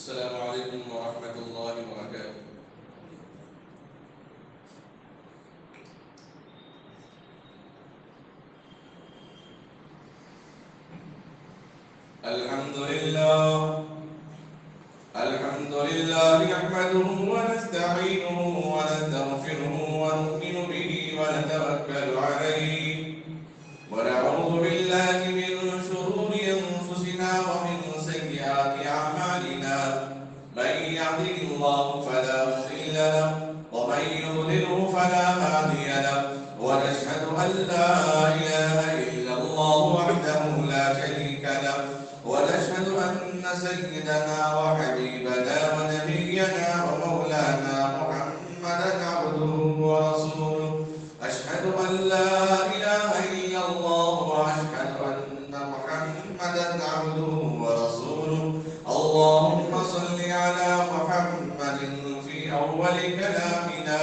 السلام عليكم ورحمة الله وبركاته. الحمد لله نحمده ونستعينه ونستغفره ونؤمن به ونتوكل عليه ونعوذ بالله من شرور أنفسنا ومن سيئات أعمالنا من يهده الله فلا مضل له ومن يضلله فلا هادي له ونشهد أن لا إله إلا الله وحده لا شريك له ونشهد أن سيدنا وحبيبنا ونبينا ومولانا محمدا عبده ورسوله أشهد أن لا إله إلا الله وأشهد أن محمدا عبده ورسوله اللهم صل على محمد في أول كلامنا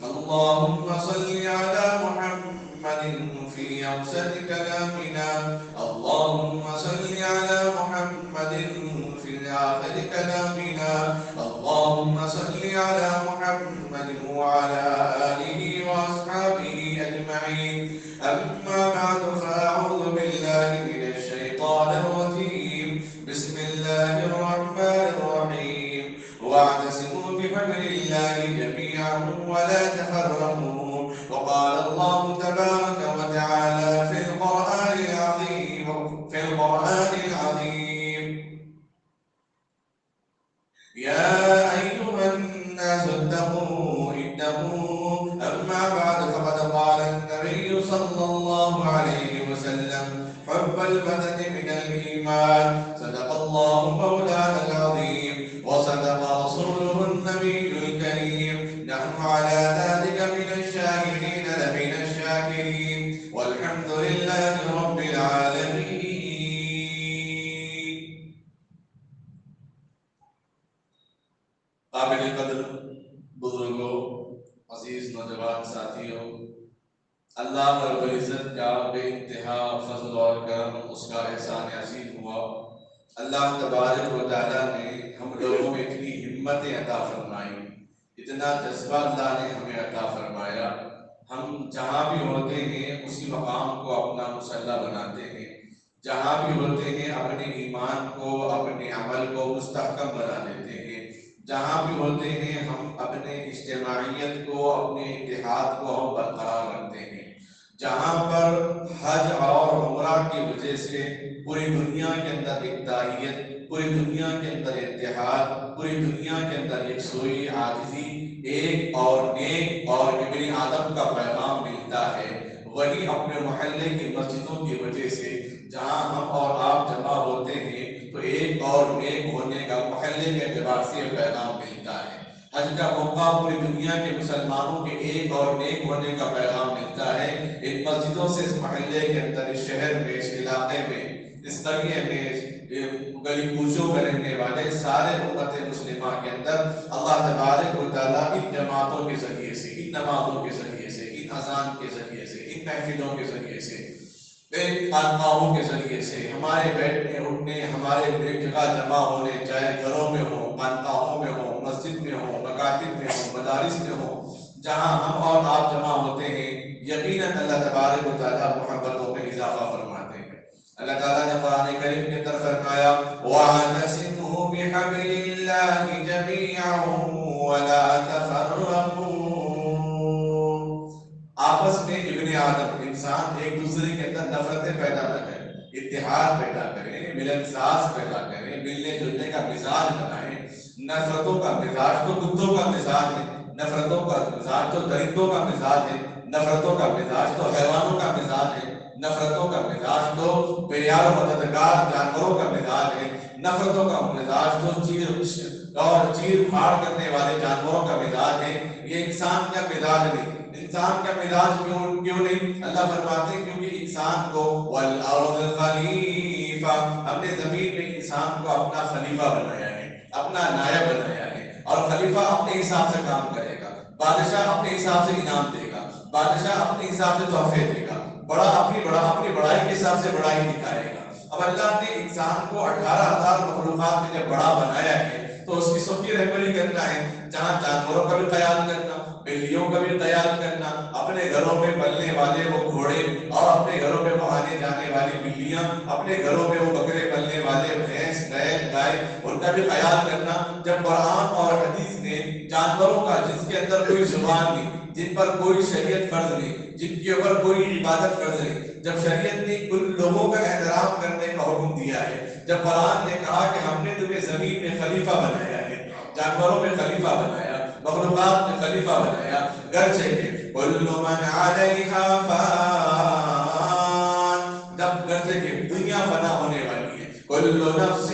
اللهم صل على محمد في أوسط كلامنا اللهم صل على محمد في آخر كلامنا اللهم صل على محمد وعلى آله وأصحابه أجمعين أما بعد فأعوذ بالله من الشيطان الرجيم بسم الله الرحمن الرحيم واعتصموا بحبل الله جميعا ولا تفرقوا وقال الله تبارك وتعالى في القرآن العظيم يا أيها الناس اتقوا أما بعد فقد قال النبي صلى الله عليه وسلم حب البدن من الإيمان صدق الله مولانا العظيم وصدق رسوله النبي الكريم نحن على ذلك من الشاهدين لمن الشاكرين والحمد لله رب العالمين. قابل قدر بزرگوں، عزیز نوجوان ساتھیوں، اللہ رب العزت کا بے انتہا فضل اور کرم، اس کا احسان عظیم ہوا۔ اللہ تبارک و تعالیٰ نے ہم لوگوں میں اتنی ہمتیں عطا فرمائی، اتنا جذبہ اللہ نے ہمیں عطا فرمایا۔ ہم جہاں بھی ہوتے ہیں اسی مقام کو اپنا مسلح بناتے ہیں، جہاں بھی ہوتے ہیں اپنے ایمان کو، اپنے عمل کو مستحکم بنا دیتے ہیں، جہاں بھی ہوتے ہیں ہم اپنے اجتماعیت کو، اپنے اتحاد کو ہم برقرار رکھتے ہیں۔ جہاں پر حج اور عمرہ کی وجہ سے پوری دنیا کے اندر اتحادیت، پوری دنیا کے اندر اتحاد، پوری دنیا کے اندر یکسوئی، عاجزی، ایک اور نیک اور ابن آدم کا پیغام ملتا ہے، وہی اپنے محلے کی مسجدوں کی وجہ سے جہاں ہم اور آپ جمع ہوتے ہیں تو ایک اور نیک ہونے کا محلے کے اعتبار سے پیغام ملتا ہے۔ حج کا موقع پوری دنیا کے مسلمانوں کے ایک اور نیک ہونے کا پیغام ملتا ہے۔ ان مسجدوں سے، اس محلے کے اندر، اس شہر میں، اس علاقے میں، اس قریے میں، گلی کوچوں میں رہنے والے سارے امت مسلمہ کے اندر اللہ تبارک و تعالیٰ ان جماعتوں کے ذریعے سے، ان نمازوں کے ذریعے سے، ان اذان کے ذریعے سے، ان محفلوں کے ذریعے سے، خانقاہوں کے ذریعے سے ہمارے بیٹھنے اٹھنے، ہمارے ایک جگہ جمع ہونے، چاہے گھروں میں ہو، خانقاہوں میں ہو، مسجد میں ہو، مکاتب میں ہو، مدارس میں ہو، جہاں ہم اور آپ جمع ہوتے ہیں، یقیناً اللہ تبارک و تعالیٰ محبتوں میں اضافہ فرماتے ہیں۔ اللہ تعالیٰ نے قرآن کریم کے اندر فرمایا وَاعْتَصِمُوا بِحَبْلِ اللَّهِ جَمِيعًا وَلَا تَفَرَّقُوا۔ آپس میں ابن آدم انسان ایک دوسرے کے اندر نفرتیں پیدا نہ کریں، اتحاد پیدا کریں، ملن ساز پیدا کریں، ملنے جلنے کا مزاج بنائیں۔ نفرتوں کا مزاج تو کتوں کا مزاج ہے، نفرتوں کا مزاج تو درندوں کا مزاج ہے، نفرتوں کا مزاج تو حیوانوں کا مزاج ہے، نفرتوں کا مزاج تو بے یار و مددگار جانوروں کا مزاج ہے، نفرتوں کا مزاج تو چیر پھاڑ کرنے والے جانوروں کا مزاج ہے۔ یہ انسان کا مزاج نہیں۔ انسان کا مزاج کیوں نہیں؟ اللہ فرماتے ہیں کیونکہ انسان کو وَالْأَرْضِ خَلِيفَةٌ، ہم نے زمین میں انسان کو اپنا خلیفہ بنایا ہے، اپنا نائب بنایا ہے، اور خلیفہ اپنے حساب سے کام کرے گا، بادشاہ اپنے حساب سے انعام دے گا، بادشاہ اپنے حساب سے تحفے دے گا، بڑا اپنی بڑائی کے حساب سے بڑائی دکھائے گا، اب اللہ نے انسان کو 18,000 مخلوقات میں جب بڑا بنایا ہے تو اس کی سب کی رہبری کرنا ہے، جہاں جانوروں کا بھی خیال کرنا، بلیوں کا بھی خیال کرنا، اپنے گھروں میں پلنے والے وہ گھوڑے اور اپنے گھروں میں بہانے جانے والی بلیاں، اپنے گھروں میں وہ بکرے پلنے والے بھینس بیل گائے، ان کا بھی خیال کرنا۔ جب قرآن اور حدیث نے جانوروں کا جس کے اندر کوئی زبان نہیں، جن پر کوئی شریعت فرض نہیں، جن کے اوپر کوئی عبادت فرض نہیں، جب شریعت نے ان لوگوں کا احترام کرنے کا حکم دیا ہے، جب قرآن نے کہا کہ ہم نے تمہیں زمین میں خلیفہ بنایا ہے، جانوروں میں خلیفہ بنایا، مخلوقات میں خلیفہ بنایا، گرچہ کہ کل من علیہا فان، جب گرچہ کہ دنیا فنا ہونے والی ہے، کل نفس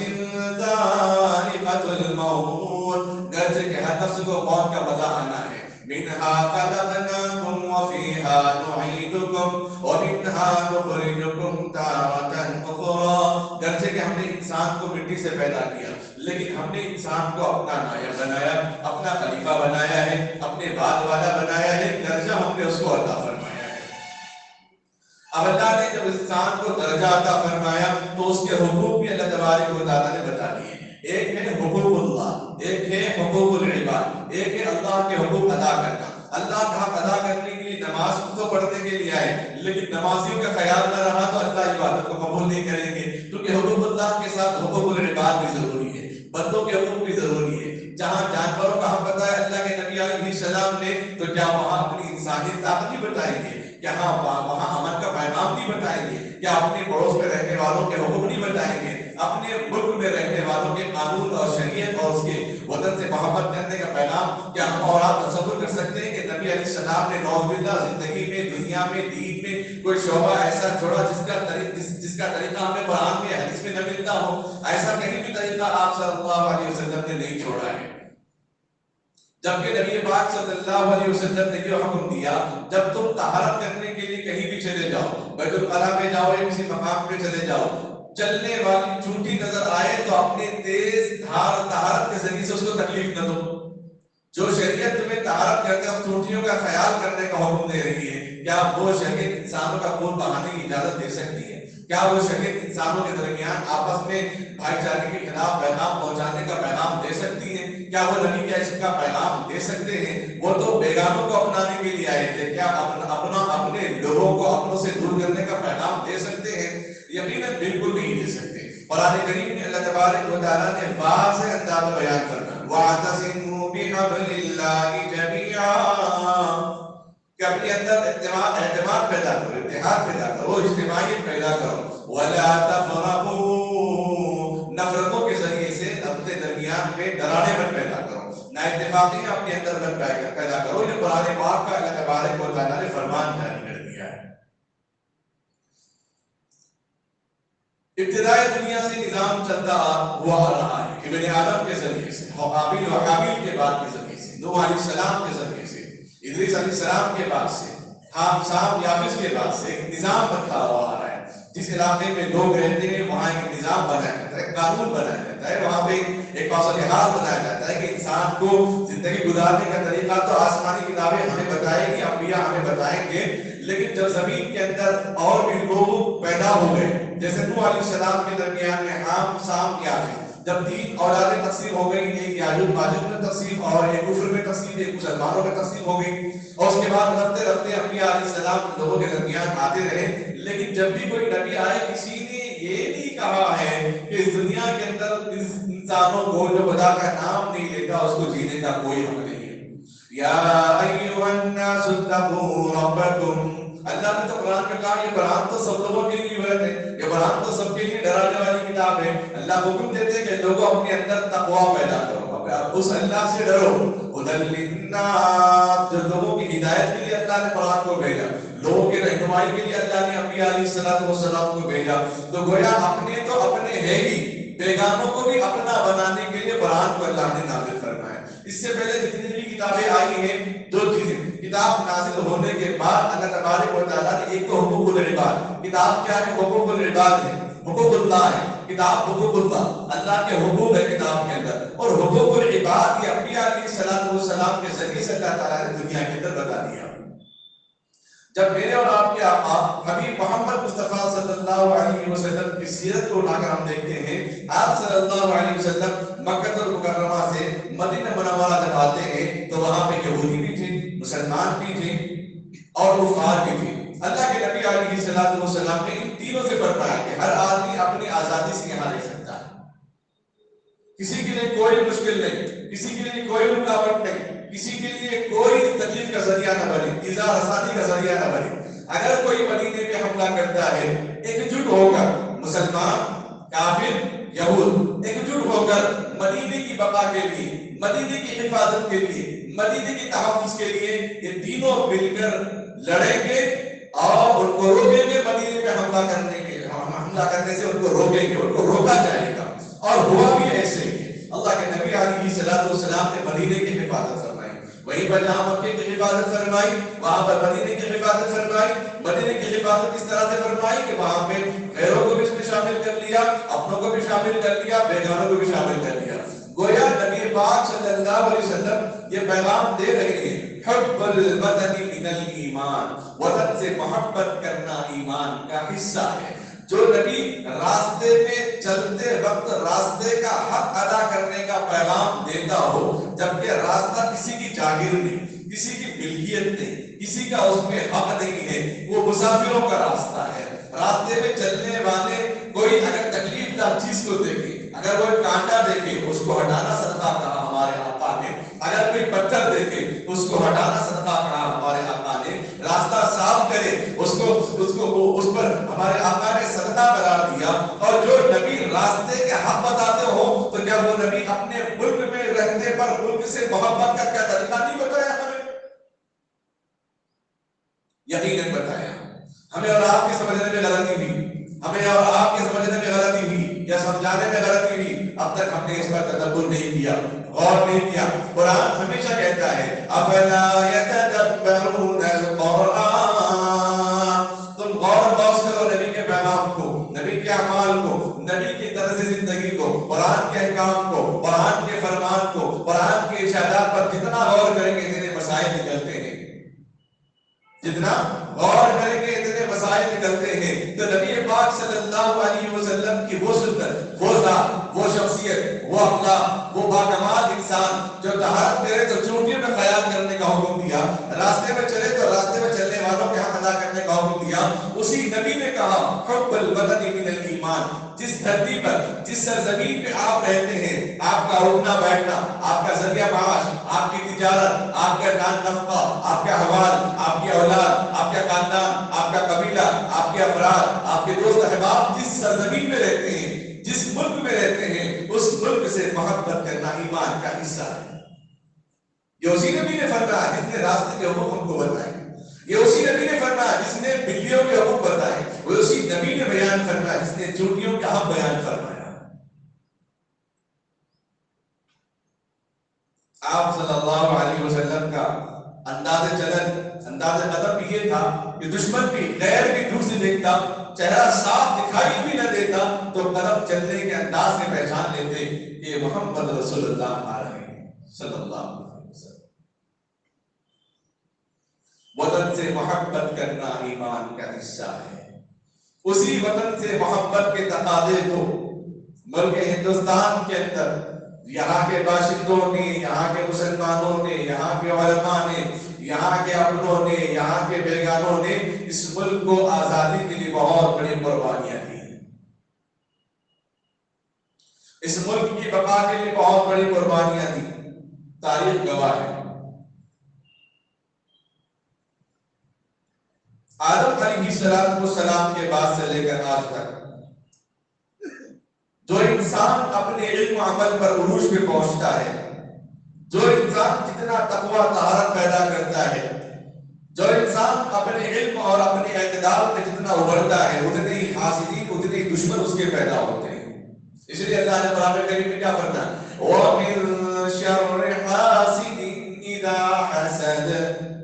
ذائقۃ الموت، گرچہ کہ ہر نفس کو موت کا مزہ آنا ہے، منہا خلقناکم وفیہا نعیدکم ومنہا نخرجکم تارۃ اخری، گرچہ کہ ہم نے انسان کو مٹی سے پیدا کیا لیکن ہم نے انسان کو اپنا نائب بنایا، اپنا خلیفہ بنایا ہے، اپنے بعد والا بنایا ہے، درجہ ہم نے اس کو عطا فرمایا ہے۔ اب اللہ نے جب انسان کو درجہ عطا فرمایا تو اس کے حقوق بھی اللہ تبارک و تعالیٰ نے بتا دیے۔ ایک ہے حقوق اللہ، ایک ہے حقوق العباد، ایک ہے اللہ کے حقوق ادا کرنا۔ اللہ کا حق ادا کرنے کے لیے نماز کو تو پڑھنے کے لیے آئے، لیکن نمازیوں کا خیال نہ رہا تو اللہ عبادت کو قبول نہیں کریں گے، کیونکہ حقوق اللہ کے ساتھ حقوق العباد بھی ضروری ہے، بندوں کے حقوق بھی ضروری ہے۔ جہاں جانوروں کا حق بتایا اللہ کے نبی علیہ السلام نے، تو کیا وہاں اپنی انسانی طاقت بھی بتائیں گے؟ کیا وہاں امن کا پیغام بھی بتائیں گے؟ کیا اپنے پڑوس میں رہنے والوں کے حقوق نہیں بتائیں گے؟ اپنے ملک میں رہنے والوں کے قانون اور شریعت اور اس کے وطن سے محبت کرنے کا پیغام کیا ہم اور آپ تصور کر سکتے ہیں کہ نبی علیہ السلام نے نعوذ باللہ زندگی میں، دنیا میں، دین میں کوئی شعبہ ایسا چھوڑا جس کا طریقہ ہمیں قرآن میں حدیث میں نہ ملتا ہو؟ ایسا کہیں بھی طریقہ آپ صلی اللہ علیہ وسلم نے نہیں چھوڑا ہے، جبکہ نبی پاک صلی اللہ علیہ وسلم نے یہ حکم دیا جب تم طہارت کرنے کے لیے کہیں بھی چلے جاؤ، بیت الخلا میں جاؤ یا کسی مقام پہ چلے جاؤ، چلنے والی چونٹی نظر آئے تو اپنے تیز دھار طہارت کے ذریعے سے اس کو تکلیف نہ دو۔ جو شریعت تمہیں طہارت کرتے ہیں چونٹیوں کا خیال کرنے کا حکم دے رہی ہے، کیا وہ شریعت انسانوں کا خون بہانے کی اجازت دے سکتی ہے؟ کیا وہ شریعت انسانوں کے درمیان آپس میں بھائی چارے کے خلاف پیغام پہنچانے کا پیغام دے سکتی ہے؟ کیا وہ نبی کے عشق کا پیغام دے سکتے ہیں؟ وہ تو بیگانوں کو اپنانے کے لیے آئے تھے، کیا اپنے لوگوں کو اپنوں سے دور کرنے کا پیغام دے سکتے ہیں؟ یقیناً بالکل نہیں دے سکتے۔ قرآن کریم میں اللہ تبارک و تعالیٰ نے واضح انداز میں بیان کرنا، وَاعْتَصِمُوا بِحَبْلِ اللَّهِ جَمِيعًا، کہ اپنے اندر اعتماد پیدا کرو، اتحاد پیدا کرو، اجتماعیت پیدا کرو، وَلَا تَفْرَقُوا، نفرتوں کے ذریعے سے اپنے درمیان میں دراڑیں مت پیدا کرو، نہ اتفاقیاں اپنے اندر مت پیدا کرو۔ یہ قرآن پاک کا اللہ تبارک و تعالیٰ نے فرمان جاری کر دیا ہے۔ ابتدائی دنیا سے نظام چلتا ہوا آ رہا ہے، ابن آدم کے ذریعے سے، حابیل و قابیل کے بعد کے ذریعے سے، نوح علیہ السلام کے ذریعے سے، ادریس علیہ السلام کے بعد سے، حام سام یافس کے بعد سے ایک نظام بنتا ہوا آ رہا ہے۔ جس علاقے میں لوگ رہتے ہیں وہاں ایک نظام بنایا جاتا ہے، قانون بنایا جاتا ہے، وہاں پہ ایک پاسو لحاظ بنایا جاتا ہے کہ انسان کو زندگی گزارنے کا طریقہ تو آسمانی کتابیں ہمیں بتائیں گی، انبیاء ہمیں بتائیں گے، لیکن جب زمین کے اندر اور بھی لوگ پیدا ہو گئے، جیسے نوح علیہ السلام کے درمیان میں حام سام یافس، جب تین اولادیں تقسیم ہو گئی، ایک یاجوج ماجوج میں تقسیم اور ایک کفر میں تقسیم، ایک مسلمانوں میں تقسیم ہو گئی، اور اس کے بعد رفتے رفتے انبیاء علیہ السلام لوگوں کے درمیان آتے رہے، لیکن جب بھی کوئی نبی آئے کسی نے یہ نہیں کہا ہے کہ اس دنیا کے اندر انسانوں کو جو خدا کا نام نہیں لیتا اس کو جینے کا کوئی حق نہیں ہے۔ یا ایھا الناس اتقوا ربکم، اللہ نے تو قرآن میں کہا یہ قرآن تو سب لوگوں کے لیے ورد ہے، یہ قرآن تو سب کے لیے ڈرانے والی کتاب ہے۔ اللہ حکم دیتے کہ لوگوں اپنے اندر تقویٰ پیدا کرو، اس اللہ سے ڈرو، ہدی للناس، جو لوگوں کی ہدایت کے لیے اللہ نے قرآن کو بھیجا، لوگوں کی رہنمائی کے لیے اللہ نے انبیاء علیہ السلام کو بھیجا، تو گویا اپنے تو اپنے ہے ہی، بیگانوں کو بھی اپنا بنانے کے لیے قرآن کو اللہ نے نازل فرمایا۔ اس سے پہلے جتنی بھی کتابیں آئی ہیں، دو چیزیں، کتاب نازل ہونے کے بعد اللہ تبارک و تعالیٰ نے ایک تو حقوق العباد، کتاب کیا ہے؟ حقوق العباد ہے، حقوق اللہ ہے، کتاب حقوق اللہ، اللہ کے حقوق ہے کتاب کے اندر، اور حقوق العباد یہ انبیاء علیہ السلام کے ذریعے سے اللہ تعالیٰ نے دنیا کے اندر بتا دیا۔ جب میرے اور آپ کے آقا حبیب محمد مصطفیٰ صلی اللہ علیہ وسلم کی سیرت کو اٹھا کر ہم دیکھتے ہیں، آپ صلی اللہ علیہ وسلم مکہ المکرمہ سے مدینہ منورہ جب آتے ہیں تو وہاں پہ یہودی بھی تھے، مسلمان بھی تھے اور کفار بھی تھے۔ اللہ کے نبی علیہ السلام نے ان تینوں سے فرمایا کہ ہر آدمی اپنی آزادی سے یہاں رہ سکتا ہے، کسی کے لیے کوئی مشکل نہیں، کسی کے لیے کوئی رکاوٹ نہیں، کسی کے لیے کوئی تکلیف کا ذریعہ نہ بنے، ایذا رسانی کا ذریعہ نہ بنے۔ اگر کوئی مدینے پہ حملہ کرتا ہے، ایک جٹ ہو کر مسلمان، کافر، یہود ایک جٹ ہو کر مدینے کی بقا کے لیے، مدینے کی حفاظت کے لیے، مدینے کی تحفظ کے لیے یہ تینوں مل کر لڑیں گے اور ان کو روکیں گے، مدینے پہ حملہ کرنے سے ان کو روکیں گے، ان کو روکا جائے گا۔ اور ہوا بھی ایسے ہی۔ اللہ کے نبی علیہ السلام نے مدینے کی حفاظت فرمائی، وہیں پر جہاں مکے کی حفاظت فرمائی وہاں پر مدینے کی حفاظت فرمائی۔ مدینے کی حفاظت اس طرح سے فرمائی کہ وہاں پہ غیروں کو بھی اس میں شامل کر لیا، اپنوں کو بھی شامل کر لیا، بیگانوں کو بھی شامل کر لیا۔ گویا نبی پاک صلی اللہ علیہ وسلم یہ پیغام دے رہے ہیں، حب الوطن من الایمان، وطن سے محبت کرنا ایمان کا حصہ ہے۔ جو نبی راستے میں چلتے وقت راستے کا حق ادا کرنے کا پیغام دیتا ہو، جبکہ راستہ کسی کی جاگیر نہیں، کسی کی ملکیت نہیں، کسی کا اس میں حق نہیں ہے، وہ مسافروں کا راستہ ہے۔ راستے میں چلنے والے کوئی اگر تکلیف دہ چیز کو دیکھے، اگر وہ کانٹا دیکھے اس کو ہٹانا صدقہ کہا ہمارے آقا نے، اگر کوئی پتھر دیکھے اس کو ہٹانا صدقہ کہا ہمارے آقا نے، راستہ صاف کرے اس پر ہمارے آقا نے صدقہ قرار دیا۔ اور جو نبی راستے کے حق بتاتے ہو تو کیا وہ نبی اپنے ملک میں رہنے پر ملک سے محبت کا کیا طریقہ نہیں بتایا ہمیں؟ یقیناً بتایا۔ ہمیں اور آپ کے سمجھنے میں غلطی ہوئی، ہمیں اور آپ کے سمجھنے میں غلطی ہوئی یا سمجھانے میں غلطی ہوئی، اب تک ہم نے اس پر تدبر نہیں کیا، غور نہیں کیا۔ قرآن ہمیشہ کہتا ہے افلا یتدبرون القرآن، تم غور غوص کرو نبی کے پیغام کو، نبی کے اعمال کو، نبی کی طرز زندگی کو، قرآن کے احکام کو، قرآن کے فرمان کو، قرآن کے ارشادات پر جتنا غور کریں گے اتنے مسائل نکلتے ہیں، جتنا غور کریں گے اتنے مسائل نکلتے ہیں۔ تو نبی پاک صلی اللہ علیہ وسلم کی وہ سنت، وہ ذات، وہ شخصیت، وہ اخلاق، وہ باکمال انسان جو طہارت کرے تو چونٹیوں میں خیال کرنے کا حکم دیا، راستے میں چلے تو راستے میں چلنے والوں کے حق ادا کرنے کا حکم دیا، اسی نبی نے کہا حب الوطن من الایمان۔ جس دھرتی پر، جس سرزمین پہ آپ رہتے ہیں، آپ کا اٹھنا بیٹھنا، آپ کا ذریعہ معاش، آپ کی تجارت، آپ کا نان نفقہ، آپ کا حوال، آپ کی اولاد، آپ کا خاندان، آپ کا قبیلہ، آپ کے افراد، آپ کے دوست احباب جس سرزمین میں رہتے ہیں، جس ملک میں رہتے ہیں، اس ملک سے محبت کرنا ایمان کا حصہ ہے۔ یہ اسی نبی نے فرمایا جس نے راستے کے حقوق ہم کو بتائے، یہ اسی نبی نے فرمایا جس نے بلیوں کے حقوق بتائے، وہ اسی نبی نے بیان فرمایا جس نے چونٹیوں کا حق بیان فرمایا۔ آپ صلی اللہ علیہ وسلم کا انداز چلن، انداز قدم بھی یہ تھا کہ دشمن بھی، غیر بھی دور سے دیکھتا، چہرہ صاف دکھائی بھی نہ دیتا تو قدم چلنے کے انداز سے پہچان لیتے کہ محمد رسول اللہ آ رہے ہیں صلی اللہ علیہ وسلم۔ وطن سے محبت کرنا ایمان کا حصہ ہے۔ اسی وطن سے محبت کے تقاضے کو ملک ہندوستان کے اندر یہاں کے باشندوں نے، یہاں کے مسلمانوں نے، یہاں کے علماء نے، یہاں کے اپنوں نے، یہاں کے بیگانوں نے اس ملک کو آزادی کے لیے بہت بڑی قربانیاں دی، اس ملک کی بقا کے لیے بہت بڑی قربانیاں دی۔ تاریخ گواہ ہے، آدم علیہ السلام کے بعد سے لے کر آج تک جو انسان اپنے علم و عمل پر عروج پہ پہنچتا ہے، جو انسان جتنا تقوی طہارت پیدا کرتا ہے، جو انسان اپنے علم اور اپنے اعتدال میں جتنا ابھرتا ہے، اتنے ہی حاسدین، اتنے ہی دشمن اس کے پیدا ہوتے ہیں۔ اس لیے اللہ نے قرآن کریم میں کیا فرمایا؟ وَمِن شَرِّ حَاسِدٍ إِذَا حَسَدَ،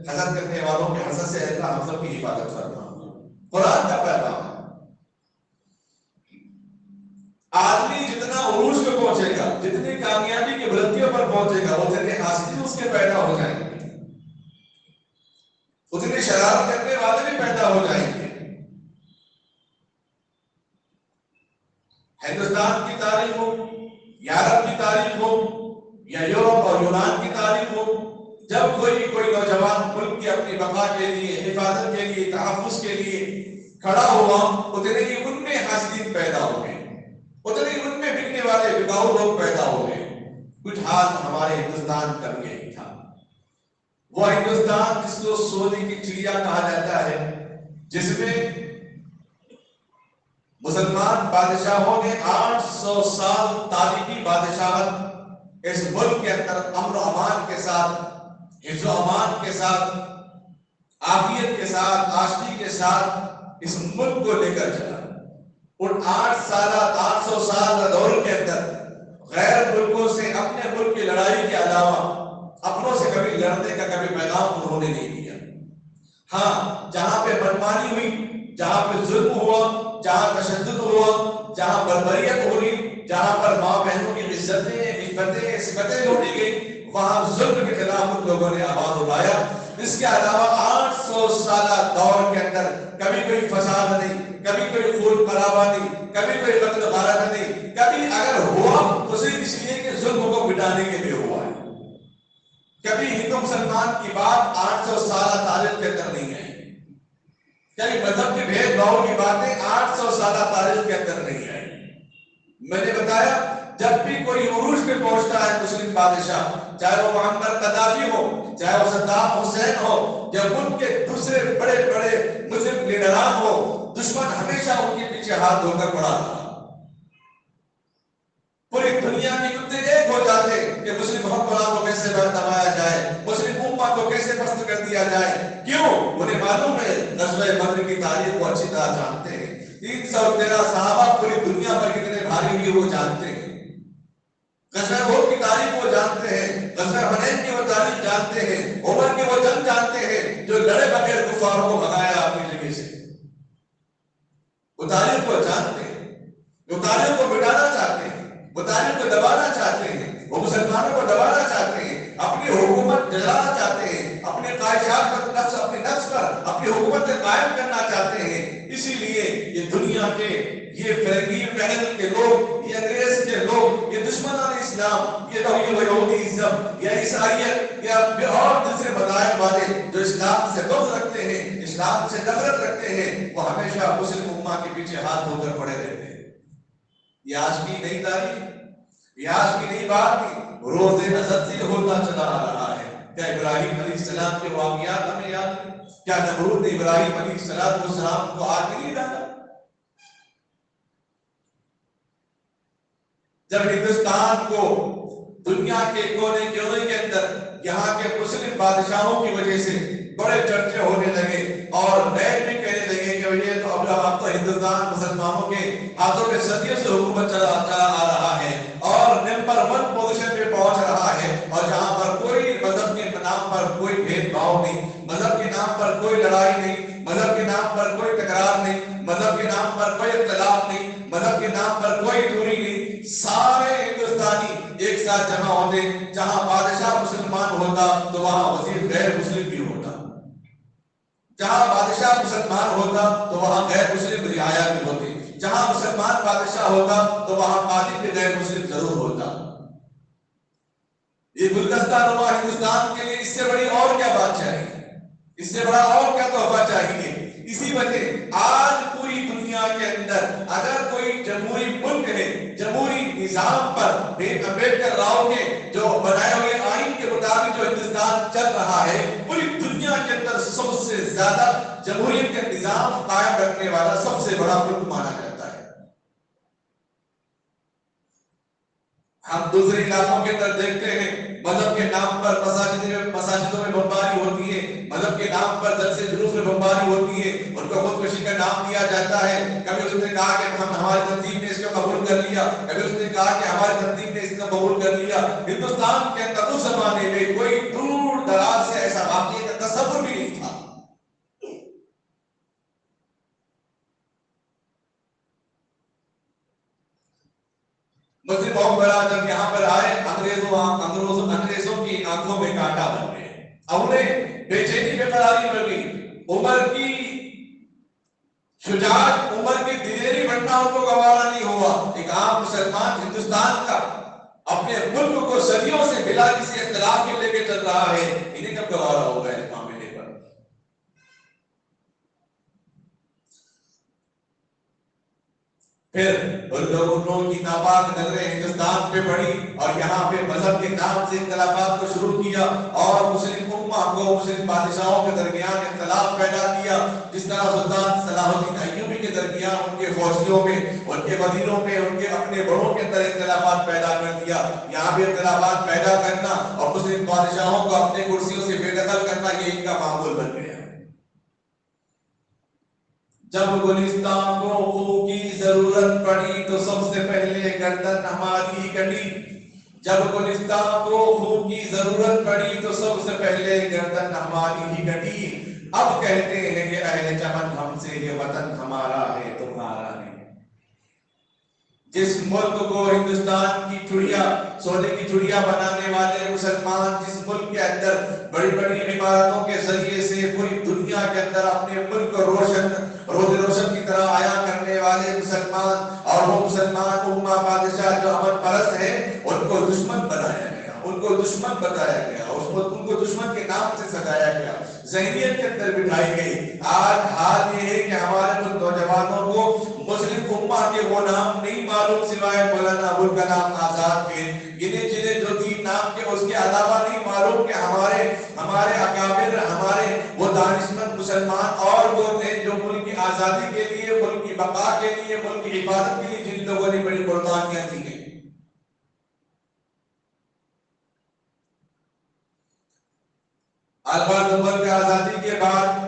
حسد کرنے والوں کے حسد سے اللہ ہم سب کی حفاظت فرما۔ قرآن کا پیغام، آدمی جتنا عروج پہ پہنچے گا، جتنی کامیابی کی بلندیوں پر پہنچے گا، اتنے حاسدین اس کے پیدا ہو جائیں گے، اتنے شرارت کرنے والے بھی ہندوستان کی تاریخ ہو، یورپ کی تاریخ ہو، یا یورپ اور یونان کی تاریخ ہو، جب کوئی نوجوان ملک کی اپنی بقا کے لیے، حفاظت کے لیے، تحفظ کے لیے کھڑا ہوا، اتنے ہی ان میں حاسدین پیدا ہو گئے، اتنے ہی ان میں بکنے والے بکاؤ لوگ پیدا ہو گئے۔ کچھ حال ہمارے ہندوستان کا بھی یہی تھا۔ وہ ہندوستان جس کو سونے کی چڑیا کہا جاتا ہے، جس میں مسلمان بادشاہوں نے 800 سال تاریخی بادشاہت اس ملک کے اندر امن و امان کے ساتھ، حفظ و امان کے ساتھ، عافیت کے ساتھ، آشتی کے ساتھ اس ملک کو لے کر چلا۔ ان 800 سال دور کے اندر غیر ملکوں سے اپنے ملک کی لڑائی کے علاوہ اپنوں سے کبھی لڑنے کا کبھی پیغام انہوں نے نہیں دیا۔ ہاں، جہاں پہ منمانی ہوئی، جہاں پہ ظلم ہوا، جہاں تشدد ہوا، جہاں بربریت ہوئی، جہاں پر ماں بہنوں کی عزتیں، عفتیں، عصمتیں لوٹی گئی، وہاں ظلم کے خلاف ان لوگوں نے آواز اٹھایا۔ اس کے علاوہ 800 سالہ دور کے اندر کبھی کوئی فساد نہیں، کبھی کوئی خون خرابہ نہیں، کبھی کوئی قتل غارت نہیں، کبھی اگر ہوا تو صرف اس لیے کہ ظلم کو مٹانے کے لیے ہوا ہے۔ کبھی ہندو مسلمان کی بات 800 سالہ تاریخ کے اندر نہیں آئی، کبھی مذہب کے بھید بھاؤ کی باتیں 800 سالہ تاریخ کے اندر نہیں آئی۔ میں نے بتایا جب بھی کوئی عروج پہ پہنچتا ہے مسلم بادشاہ، چاہے وہ معمر قذافی ہو، چاہے وہ صدام حسین ہو، جب ان کے دوسرے بڑے بڑے مسلم لیڈران ہو، دشمن ہمیشہ ان کے پیچھے ہاتھ دھو کر پڑا تھا۔ پوری دنیا کے کتے ایک ہو جاتے کہ مسلم حکمران کو کیسے دبایا جائے، مسلم امت کو کیسے پست کر دیا جائے۔ کیوں؟ انہیں معلوم ہے، غزوہ بدر کی تاریخ کو اچھی طرح جانتے ہیں، 313 صحابہ پوری دنیا پر کتنے بھاری ہوئے وہ جانتے ہیں، غزوہ احد کی تاریخ وہ جانتے ہیں، غزوہ حنین کی وہ تاریخ جانتے ہیں، عمر کی وہ جنگ جانتے ہیں جو لڑے بغیر کفاروں کو بھگایا اپنی جگہ سے۔ وہ تاریخ کو جانتے ہیں، وہ تاریخ کو مٹانا چاہتے ہیں، وہ تاریخ کو دبانا چاہتے ہیں، وہ مسلمانوں کو دبانا چاہتے ہیں، اپنی حکومت جلانا چاہتے ہیں، اپنے خواہشات پر نفس، اپنے نفس پر اپنی حکومت قائم کرنا چاہتے ہیں۔ اسی لیے یہ دنیا کے یہ فرنگی پہل کے لوگ، یہ انگریز کے لوگ، یہ دشمنان اسلام، یہ یہودیزم یا عیسائیت یا اور دوسرے مذاہب والے جو اسلام سے بغض رکھتے ہیں، اسلام سے نفرت رکھتے ہیں، وہ ہمیشہ مسلم امت کے پیچھے ہاتھ دھو کر پڑے رہتے ہیں۔ یہ آج کی نئی تاریخ، یہ آج کی نئی بات نہیں، روز ازل سے ہوتا چلا آ رہا ہے۔ کیا ابراہیم علیہ السلام کے واقعات ہمیں یاد ہیں؟ کیا نمرود نے ابراہیم علیہ السلام کو آگ میں نہیں ڈالا؟ جب ہندوستان کو دنیا کے کونے کونے کے اندر یہاں کے مسلم بادشاہوں کی وجہ سے بڑے چرچے ہونے لگے اور نئے بھی کہنے لگے کہ یہ تو اب تو ہندوستان مسلمانوں کے ہاتھوں میں صدیوں سے حکومت چلا آ رہا ہے اور نمبر 1 پوزیشن پہ پہنچ رہا ہے، اور جہاں پر کوئی مذہب کے نام پر کوئی بھید بھاؤ نہیں، مذہب کے نام پر کوئی لڑائی نہیں، مذہب کے نام پر کوئی تکرار نہیں، مذہب کے نام پر کوئی اختلاف نہیں، مذہب کے نام پر کوئی دوری نہیں، سارے ہندوستانی ایک ساتھ جمع ہوتے۔ جہاں بادشاہ مسلمان ہوتا تو وہاں وزیر غیر مسلم بھی ہوتا، جہاں بادشاہ مسلمان ہوتا تو وہاں غیر مسلم رعایا بھی ہوتی، جہاں مسلمان بادشاہ ہوتا تو وہاں قاضی بھی غیر مسلم ضرور ہوتا۔ یہ گلدستہ نما ہندوستان کے لیے اس سے بڑی اور کیا بات چاہیے، اس سے بڑا اور کیا تحفہ چاہیے؟ اسی وجہ آج پوری دنیا کے اندر اگر کوئی جمہوری ملک ہے، جمہوری نظام پر امبیڈکر راؤ کے جو بنائے ہوئے آئین کے مطابق جو ہندوستان چل رہا ہے، پوری دنیا کے اندر سب سے زیادہ جمہوریت کا نظام قائم رکھنے والا سب سے بڑا ملک مانا جاتا ہے۔ ہم دوسرے علاقوں کے اندر دیکھتے ہیں مذہب کے نام پر مساجدوں میں بمباری ہوتی ہے، مذہب کے نام پر جلسے جلوس میں بمباری ہوتی ہے، ان کو خودکشی کا نام دیا جاتا ہے۔ کبھی اس نے کہا کہ ہماری تنظیم نے اس کو قبول کر لیا، کبھی اس نے کہا کہ ہماری تنظیم نے اس کو قبول کر لیا۔ ہندوستان کے اندر اس زمانے میں کوئی دور دراز سے ایسا واقعہ کا تصور بھی نہیں تھا۔ مسلم قوم جب یہاں پر آئے، انگریزوں کی آنکھوں میں کانٹا بن گئے، اب انہیں بے چینی بے قراری مل گئی۔ عمر کی شجاعت، عمر کی دلیری بننا ان کو گوارا نہیں ہوا۔ ایک بغیر کسی اختلاف کے لے کے چل رہا ہے، انہیں کب گوارا ہوگا اس معاملے پر؟ پھر ان لوگوں کی ناپاک نظریں ہندوستان پہ پڑی اور یہاں پہ مذہب کے نام سے اختلافات کو شروع کیا اور مسلم امہ کو مسلم بادشاہوں کے درمیان اختلاف پیدا کیا، جس طرح سلطان صلاح الدین ایوبی کے درمیان ان کے فوجیوں میں، ان کے وزیروں میں، ان کے اپنے بڑوں کے اندر اختلافات پیدا کر دیا۔ یہاں بھی اختلافات پیدا کرنا اور مسلم بادشاہوں کو اپنے کرسیوں سے بے دخل کرنا، یہ ان کا معمول بن گیا۔ جب گلستان کو خون کی ضرورت پڑی تو سب سے پہلے گردن ہماری کٹی، جب گلستان کو خون کی ضرورت پڑی تو سب سے پہلے گردن ہماری ہی کٹی، اب کہتے ہیں کہ اہل چمن ہم سے، یہ وطن ہمارا ہے تمہارا نہیں۔ جس ملک کو ہندوستان کی چڑیا، سونے کی چڑیا بنانے والے مسلمان، جس ملک کے اندر بڑی بڑی عمارتوں کے ذریعے سے پوری دنیا کے اندر اپنے ملک کو روشن کی طرح آیا کرنے والے مسلمان، اور وہ مسلمان امہ بادشاہ جو امن پرست ہیں، ان کو دشمن بنایا گیا، ان کو دشمن بتایا گیا، ان کو دشمن کے نام سے سجایا گیا، ذہنیت کے اندر بٹھائی گئی۔ آج حال یہ ہے کہ ہمارے کچھ نوجوانوں کو مسلم امہ کے وہ نام نہیں معلوم سوائے مولانا ابوالکلام آزاد کے، گنے چنے جو تین نام کے، اس کے علاوہ نہیں معلوم کہ ہمارے اکابر، ہمارے وہ دانشمند مسلمان اور وہ تھے جو ملک کی آزادی کے لیے، ملک کی بقا کے لیے، ملک کی حفاظت کے لیے جن لوگوں نے بڑی قربانیاں دی ہیں۔ البتہ ملک آزادی کے بعد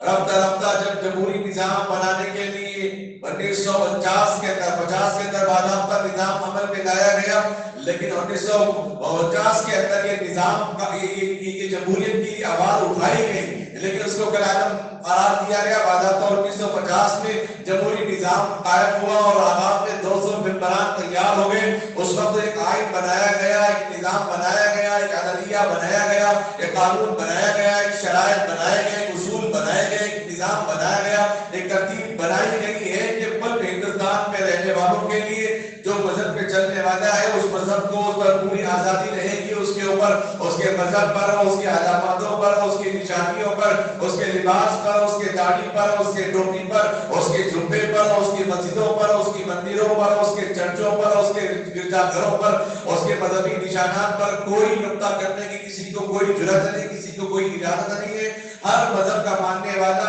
رفتہ رفتہ جب جمہوری نظام بنانے کے لیے 1949 کے اندر باضابطہ نظام عمل میں لایا گیا، لیکن 1949 کے اندر یہ نظام کا یہ جمہوریت کی آواز اٹھائی گئی، لیکن اس کو کلعدم قرار دیا گیا۔ باضابطہ 1950 میں جمہوری نظام قائم ہوا اور عوام میں 200 ممبران تیار ہو گئے۔ اس وقت ایک آئین بنایا گیا، ایک نظام بنایا گیا، ایک عدلیہ بنایا گیا، ایک قانون بنایا گیا، ایک شرائط بنائے گئے، ایک اصول بنائے گئے، ایک نظام بنایا گیا، ایک ترتیب بنائی گئی ہے کہ ملک ہندوستان میں رہنے والوں کے لیے جو مذہب پہ چلنے والا ہے اس مذہب کو، اس پر پوری آزادی رہے گی، اس کے اوپر، اس کے مذہب پر، اس کی علاماتوں پر، اس کی نشانیوں پر، اس کے لباس پر، اس کے داڑھی پر، اس کے ٹوپی پر، اس کے جبے پر، اس کی مسجدوں پر، اس کی مندروں پر، اس کے چرچوں پر، اس کے گرجا گھروں پر، اس کے مذہبی نشانات پر کوئی نقطہ کرنے کی کسی کو کوئی جرأت نہیں، کسی کو کوئی اجازت نہیں ہے۔ ہر مذہب کا ماننے والا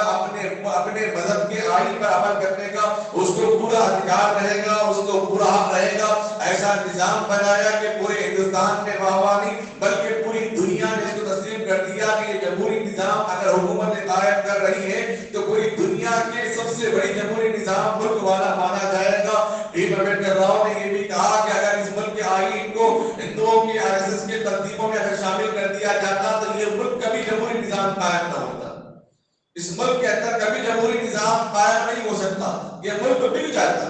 اپنے مذہب کے آئین پر عمل کرنے کا اس کو پورا ادھیکار رہے گا، اس کو پورا حق رہے گا۔ ایسا نظام بنایا کہ پورے ہندوستان میں واہ نہیں بلکہ پوری دنیا نے اس کو تسلیم کر دیا کہ یہ جمہوری نظام اگر حکومت قائم کر رہی ہے تو پوری دنیا کے سب سے بڑی جمہوری نظام ملک والا مانا جائے گا۔ امبیڈکر راؤ نے یہ بھی کہا کہ اگر اس ملک کے آئین کو ہندوؤں کے RSS کے تنظیموں میں اگر شامل کر دیا جاتا تو یہ ملک کبھی جمہوری نظام قائم نہ ہوتا، اس ملک کے اندر کبھی جمہوری نظام قائم نہیں ہو سکتا، یہ ملک بک جاتا،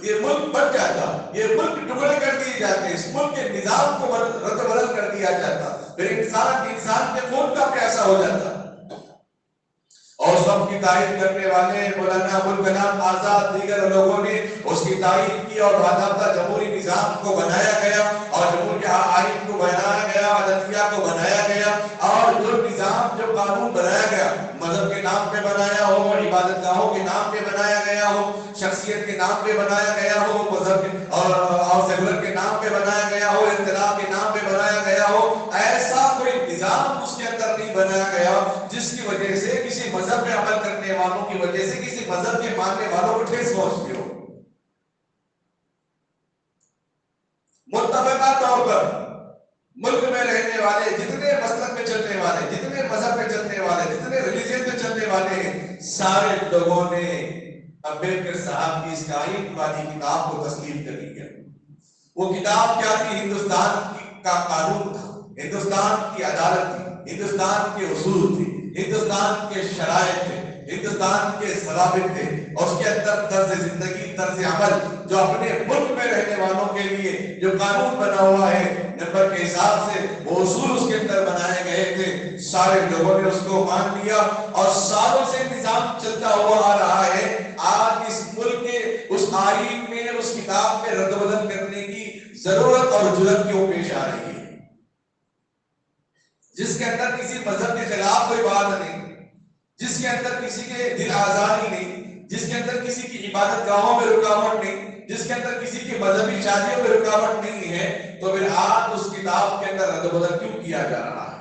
یہ ملک بٹ جاتا، یہ ملک ٹکڑے کر دیے جاتے، اس ملک کے نظام کو رد بدل کر دیا جاتا، پھر انسان کے خون کا پیاسا ہو جاتا۔ اور اس وقت کی تائید کرنے والے مولانا ابوالکلام آزاد دیگر لوگوں نے اس کی تائید کی اور باضابطہ جمہوری نظام کو بنایا گیا اور جمہوری آئین کو بنایا گیا، عدلیہ کو بنایا گیا، اور جو نظام جو قانون بنایا گیا مذہب کے نام پہ بنایا ہو، عبادت گاہوں کے نام پہ بنایا گیا ہو، شخصیت کے نام پہ بنایا گیا ہو، مذہب اور سیکولر کے نام پہ بنایا گیا ہو، اختلاف کے نام پہ بنایا گیا ہو، ایسا کوئی نظام اس کے اندر نہیں بنایا گیا جس کی وجہ سے کسی مذہب میں عمل کرنے والوں کی وجہ سے کسی مذہب کے ماننے والوں کو ٹھیس پہنچتی ہو۔ متفقہ طور پر ملک میں رہنے والے جتنے مسلک پہ چلنے والے، جتنے مذہب پہ چلنے والے، جتنے ریلیجن پہ چلنے والے ہیں، سارے لوگوں نے امبیڈکر صاحب کی اس آئین والی کتاب کو تسلیم کر لیا۔ وہ کتاب کیا تھی؟ ہندوستان کا قانون تھا، ہندوستان کی عدالت تھی، ہندوستان کے اصول تھی، ہندوستان کے شرائط تھے، ہندوستان کے ضوابط تھے، اور اس کے اندر طرز زندگی، طرز عمل جو اپنے ملک میں رہنے والوں کے لیے جو قانون بنا ہوا ہے نمبر کے حساب سے وہ اصول اس کے اندر بنائے گئے تھے، سارے لوگوں نے اس کو مان لیا اور سالوں سے نظام چلتا ہوا آ رہا ہے۔ آج اس ملک کے اس آئین میں، اس کتاب میں رد بدل کرنے کی ضرورت اور جرأت کیوں پیش آ رہی ہے؟ کے اندر کسی مذہب کے خلاف کوئی بات نہیں، جس کے اندر کسی کے دل آزادی نہیں، جس کے اندر کسی کی عبادت گاہوں میں رکاوٹ نہیں، جس کے اندر کسی کی مذہبی شادیوں میں رکاوٹ نہیں ہے، تو پھر آج اس کتاب کے اندر رد و بدل کیوں کیا جا رہا ہے؟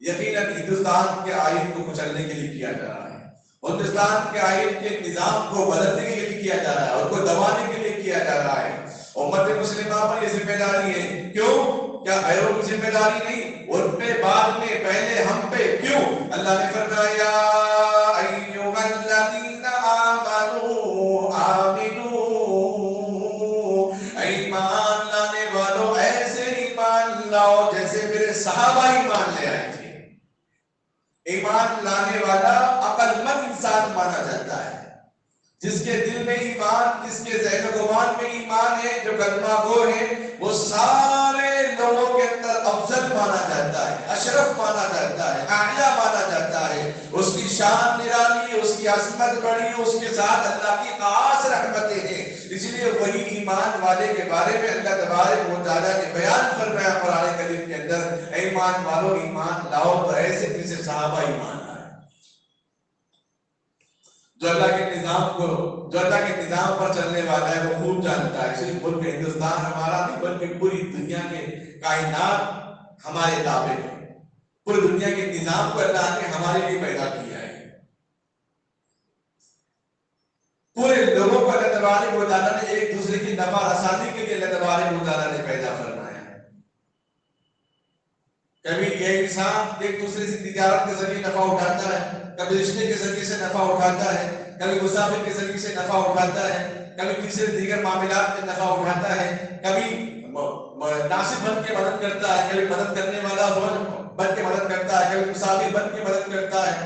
یقیناً ہندوستان کے آئین کو کچلنے کے لیے کیا جا رہا ہے، ہندوستان کے آئین کے نظام کو بدلنے کے لیے کیا جا رہا ہے، اور کو دبانے کے لیے کیا جا رہا ہے۔ امت مسلمہ پر یہ ذمہ داری ہے، کیوں؟ کیا غیروں کی ذمہ داری نہیں؟ ان پہ بعد میں، پہلے ہم پہ کیوں؟ اللہ نے فرمایا ایھا الذین آمنوا آمنوا، ایمان لانے والوں ایسے ایمان لاؤ جیسے میرے صحابہ ایمان لے آئے تھے۔ ایمان لانے والا عقل مند انسان مانا جاتا ہے، جس کے دل میں ایمان، جس کے ذہن و گمان میں ایمان ہے، جو کلمہ گو ہے، وہ سارے لوگوں کے اندر افضل مانا جاتا ہے، اشرف مانا جاتا ہے، اعلیٰ مانا جاتا ہے۔ اس کی شان نرالی، اس کی عظمت بڑی، اس کے ساتھ اللہ کی خاص رحمتیں ہیں۔ اس لیے وہی ایمان والے کے بارے میں اللہ تبارک و تعالیٰ نے بیان فرمایا قرآن کریم کے اندر، اے ایمان والو ایمان لاؤ تو ایسے جیسے صحابہ ایمان لائے۔ جو اللہ کے نظام کو، جو اللہ کے نظام پر چلنے والا ہے، وہ خوب جانتا ہے۔ صرف ملک ہندوستان ہمارا نہیں، بلکہ پوری دنیا کے کائنات ہمارے تابع ہے۔ پوری دنیا کے نظام کو اللہ نے ہمارے لیے پیدا کیا ہے۔ پورے لوگوں کو اللہ تبارک و تعالیٰ نے ایک دوسرے کی نفع رسانی کے لیے اللہ تبارک و تعالیٰ نے پیدا فرمایا ہے۔ کبھی یہ انسان ایک دوسرے سے تجارت کے ذریعے نفع اٹھاتا ہے، کبھی رشتے کے ذریعے سے نفع اٹھاتا ہے، کبھی مسافر کے ذریعے سے نفع اٹھاتا ہے، کبھی کسی دیگر معاملات میں نفع اٹھاتا ہے، کبھی ناصب بن کے مدد کرتا ہے، کبھی مدد کرنے والا بن کے مدد کرتا ہے، کبھی مسافر بن کے مدد کرتا ہے۔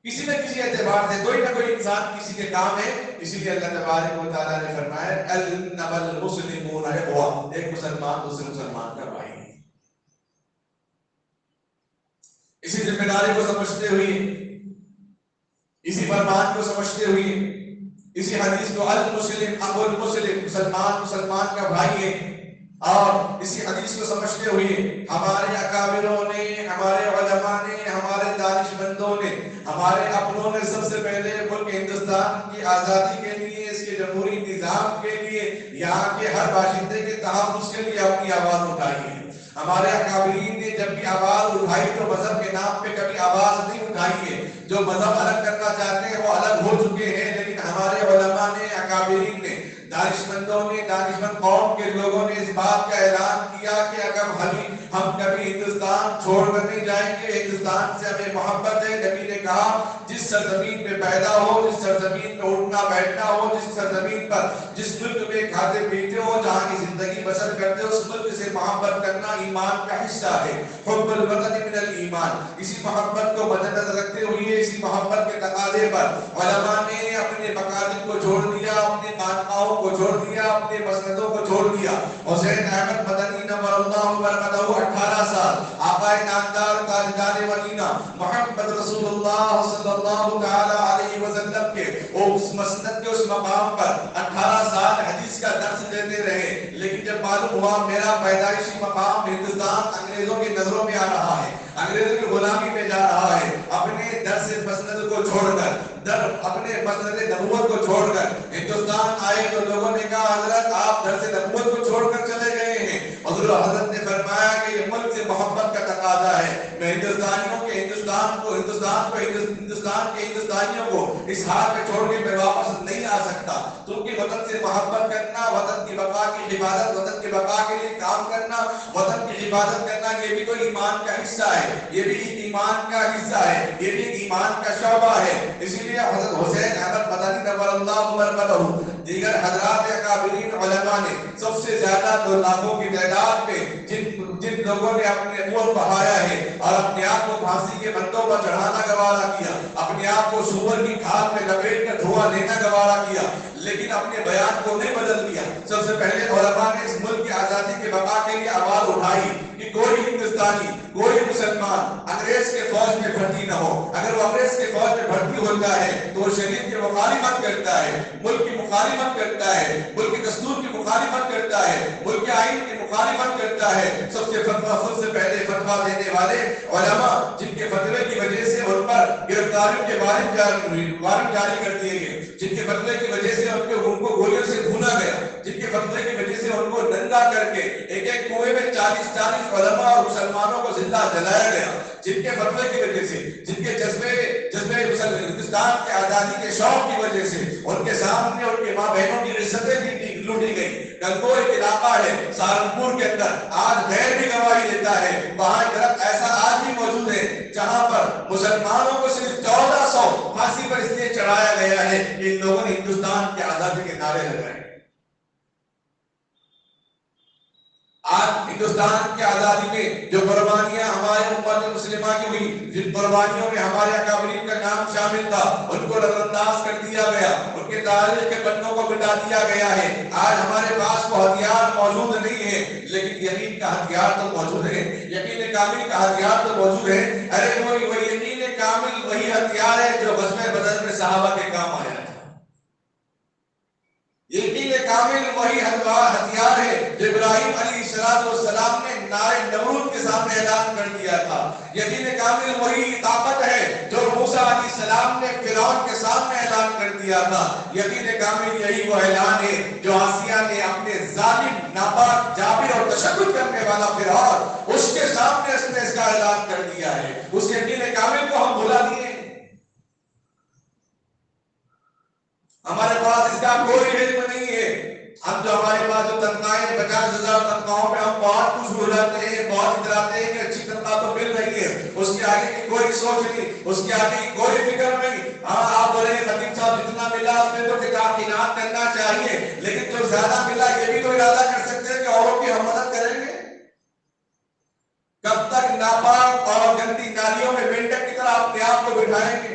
کسی نہ کسی اعتبار سے کوئی نہ کوئی انسان کسی کے کام ہے۔ اسی لیے اللہ تبارک و تعالیٰ نے فرمایا انما المسلمون اخوہ، ایک مسلمان دوسرے مسلمان کا بھائی ہے۔ اسی ذمہ داری کو سمجھتے ہوئے، اسی فرمان کو سمجھتے ہوئے، اسی حدیث کو المسلم اخو المسلم، مسلمان مسلمان کا بھائی ہے، اور اسی حدیث کو سمجھتے ہوئے ہمارے اکابروں نے، ہمارے علماء نے، ہمارے دانش مندوں نے، ہمارے اپنوں نے سب سے پہلے ملک ہندوستان کی آزادی کے لیے، اس کے جمہوری نظام کے لیے، یہاں کے ہر باشندے کے تحفظ کے لیے اپنی آواز اٹھائی ہے۔ ہمارے اکابرین نے جب بھی آواز اٹھائی تو مذہب کے نام پہ کبھی آواز نہیں اٹھائی ہے۔ جو مذہب الگ کرنا چاہتے ہیں وہ الگ ہو چکے ہیں، لیکن ہمارے علماء نے، اکابرین نے، دانشمندوں نے، دانشمند قوم کے لوگوں نے اس بات کا اعلان کیا کہ اگر ہم کبھی ہندوستان چھوڑ کر نہیں جائیں گے، ہندوستان سے ہمیں محبت ہے۔ نبی نے کہا جس سرزمین پہ پیدا ہو، جس سرزمین پہ اٹھنا بیٹھنا ہو، جس سرزمین پر، جس ملک میں کھاتے پیتے ہو، جہاں کی زندگی بسر کرتے ہو، اس ملک سے محبت کرنا ایمان کا حصہ ہے۔ حب الوطن من الایمان۔ اسی محبت کو مد نظر رکھتے ہوئے، اسی محبت کے تقاضے پر علماء نے اپنے مکاتب کو چھوڑ دیا، اپنے خانقاہوں کو چھوڑ دیا، اپنے مسندوں کو چھوڑ دیا۔ حسین احمد مدنی نور اللہ برکتہ 18 سال آقا نامدار تاجدار مدینہ محمد رسول اللہ صلی اللہ تعالی علیہ وسلم کے اس مسند کے اس مقام پر 18 سال حدیث کا درس دیتے رہے، لیکن جب معلوم ہوا میرا پیدائشی مقام ہندوستان انگریزوں کی نظروں میں آ رہا ہے، انگریزوں کی غلامی میں جا رہا ہے، اپنے درس مسند کو چھوڑ کر، اپنے مسند نبوت کو چھوڑ کر ہندوستان آئے تو لوگوں نے کہا حضرت آپ درس نبوت کو چھوڑ کر چلے گئے ہیں۔ حضرت نے فرمایا کہ یہ ملک سے محبت کا تقاضا ہے، میں ہندوستانیوں کے ہندوستانیوں کو اس حال میں چھوڑ کے میں واپس نہیں آ سکتا، کیونکہ وطن سے محبت کرنا، وطن کی بقا کی حفاظت، وطن کی بقا کے لیے کام کرنا، وطن کی حفاظت کرنا، یہ بھی تو ایمان کا حصہ ہے، یہ بھی ایمان کا حصہ ہے، یہ بھی ایمان کا شعبہ ہے۔ اسی لیے حضرت حسین احمد مدنی نور اللہ برکتہ، دیگر حضرات اکابرین علماء نے سب سے زیادہ 2 لاکھوں کی تعداد میں جن لوگوں نے اپنے خون بہایا ہے اور اپنے آپ کو پھانسی کے بندوں پر چڑھانا گوارا کیا، اپنے آپ کو سور کی کھال میں لپیٹ کر دھواں لینا گوارا کیا، لیکن اپنے بیان کو نہیں بدل دیا۔ سب سے پہلے علماء نے اس ملک کی آزادی کے بقا کے لیے آواز اٹھائی کہ کوئی ہندوستانی کوئی مسلمان انگریز کے فوج میں بھرتی نہ ہو، اگر وہ انگریز کے فوج میں بھرتی ہوتا ہے تو وہ شریعت کی مخالفت کرتا ہے، ملک کی مخالفت کرتا ہے، ملک کے دستور کی مخالفت کرتا ہے، ملک کے آئین کی مخالفت کرتا ہے۔ سب سے پہلے فتویٰ دینے والے علماء جن کے فتوے کی وجہ سے ان پر گرفتاریوں کے وارنٹ جاری کر دیے گئے، جن کے فتوے کی وجہ سے ان کو گولیوں سے بھونا گیا، جن کے فتوے کی وجہ سے ان کو ننگا کر کے ایک ایک کنویں میں 40 علماء اور مسلمانوں کو زندہ جلایا گیا، جن کے فتوے کی وجہ سے، جن کے جذبے ہندوستان کے آزادی کے شوق کی وجہ سے ان کے سامنے ان کے ماں بہنوں کی عزتیں بھی لوٹی گئی۔ گنگور ایک علاقہ ہے سہارنپور کے اندر، آج غیر بھی گواہی دیتا ہے، وہاں ایک درخت ایسا آج بھی موجود ہے جہاں پر مسلمانوں کو صرف 1400 پھانسی پر اس لیے چڑھایا گیا ہے کہ ان لوگوں نے ہندوستان کی آزادی کے نعرے لگائے۔ آج ہندوستان کی آزادی میں جو قربانیاں ہمارے امت مسلمہ کی ہوئی، جن قربانیوں میں ہمارے اکابرین کا نام شامل تھا، ان کو نظر انداز کر دیا گیا، ان کے تاریخ کے پنوں کو مٹا دیا گیا ہے۔ آج ہمارے پاس وہ ہتھیار موجود نہیں ہے، لیکن یقین کا ہتھیار تو موجود ہے، یقین کامل کا ہتھیار تو موجود ہے۔ ارے وہ یقین کامل وہی ہتھیار ہے جو غزوہ بدر میں صحابہ کے کام آیا تھا۔ یقین کامل وہی ہتھیار ہے جو ابراہیم علیہ السلام نے نارے نمرود کے سامنے اعلان کر دیا تھا۔ یقین کامل وہی طاقت ہے جو موسیٰ علیہ السلام نے فرعون کے سامنے اعلان کر دیا تھا۔ یقین کامل یہی وہ اعلان ہے جو آسیہ نے اپنے ظالم، ناپاک، جابر اور تشدد کرنے والا فرعون، اس کے سامنے اس نے اس کا اعلان کر دیا ہے۔ اس یقین کامل کو ہم بھلا دیے، ہمارے پاس اس کا کوئی علم نہیں ہے۔ ہم جو ہمارے پاس جو تنخواہیں 50,000 تنخواہوں پہ ہم بہت خوش ہو جاتے ہیں، بہت اتراتے ہیں کہ اچھی تنخواہ تو مل رہی ہے، اس کے آگے کی کوئی سوچ نہیں، اس کے آگے کی کوئی فکر نہیں۔ ہاں آپ بولے خطیب صاحب جتنا ملا اس میں تو فکر کرنا چاہیے، لیکن جو زیادہ ملا یہ بھی تو ارادہ کر سکتے ہیں کہ اوروں کی ہم مدد کریں گے۔ کب تک ناپاک اور گندی نالیوں میں مینڈک کی طرح اپنے آپ کو بٹھائیں گے؟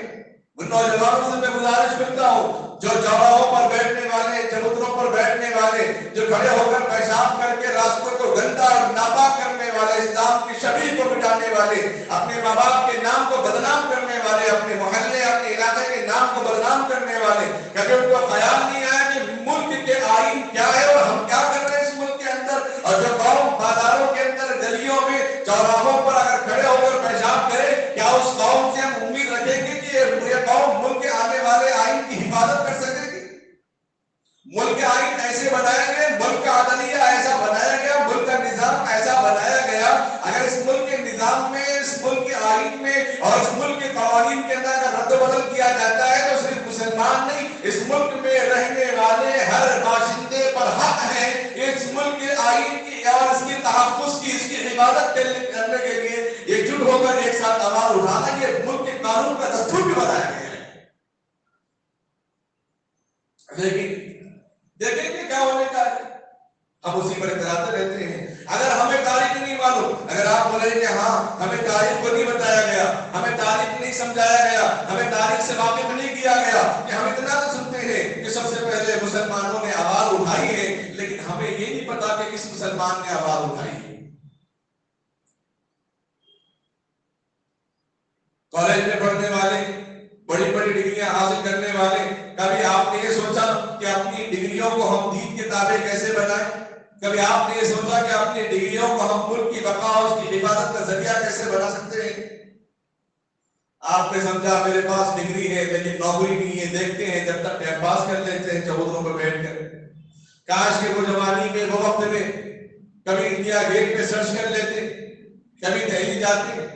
ان نوجوانوں سے میں گزارش کرتا ہوں جو چوراہوں پر بیٹھنے والے، چبوتروں پر بیٹھنے والے، جو کھڑے ہو کر پیشاب کر کے راستوں کو گندا اور ناپاک کرنے والے، اسلام کی شبیہ کو مٹانے والے، اپنے ماں باپ کے نام کو بدنام کرنے والے، اپنے محلے، اپنے علاقے کے نام کو بدنام کرنے والے، کبھی ان کو خیال نہیں آیا کہ ملک کے آئین کیا ہے اور ہم کیا کر رہے ہیں اس ملک کے اندر؟ اور جو قوم بازاروں کے اندر، گلیوں میں، چوراہوں پر اگر کھڑے ہو کر پیشاب کرے، کیا اس قوم سے ہم امید رکھیں گے کہ یہ قوم ملک کے آنے والے آئین کی حفاظت کر سکے گی؟ ملک کے آئین ایسے بنائے گئے، ملک کا عدلیہ ایسا بنایا گیا، ملک کا نظام ایسا بنایا گیا، اگر اس ملک کے نظام میں، اس ملک کے آئین میں اور اس ملک کے قوانین کے اندر اگر رد و بدل کیا جاتا ہے تو صرف مسلمان نہیں، اس ملک میں رہنے والے ہر باشندے پر حق ہے اس ملک کے آئین کی اور اس کی تحفظ کی، اس کی حفاظت کرنے کے لیے ایک جٹ ہو کر ایک ساتھ آواز اٹھانا۔ یہ ملک کے قانون کا دستور بھی بنایا گیا ہے۔ لیکن دیکھیں کہ کیا ہونے کا ہے، ہم اسی پر اتراتے رہتے ہیں۔ اگر ہمیں تاریخ نہیں معلوم، اگر آپ بولیں کہ ہاں ہمیں تاریخ کو نہیں بتایا گیا، ہمیں تاریخ نہیں سمجھایا گیا، ہمیں تاریخ سے واقف نہیں کیا گیا، کہ ہم اتنا تو سنتے ہیں کہ سب سے پہلے مسلمانوں نے آواز اٹھائی ہے، لیکن ہمیں یہ نہیں پتا کہ کس مسلمان نے آواز اٹھائی ہے۔ کالج میں پڑھنے والے، بڑی بڑی ڈگریاں حاصل کرنے والے، کبھی آپ نے یہ سوچا کہ اپنی ڈگریوں کو ہم دین کے تابع کیسے بنائیں؟ کبھی آپ نے یہ سوچا کہ اپنی ڈگریوں کو ہم ملک کی بقا اور اس کی حفاظت کا ذریعہ کیسے بنا سکتے ہیں؟ آپ نے سمجھا میرے پاس ڈگری ہے لیکن نوکری نہیں ہے، دیکھتے ہیں جب تک ٹائم پاس کر لیتے ہیں چبوتروں پر بیٹھ کر۔ کاش کے وہ جوانی میں، وہ وقت میں کبھی انڈیا گیٹ پہ سرچ کر لیتے، کبھی دہلی جاتے،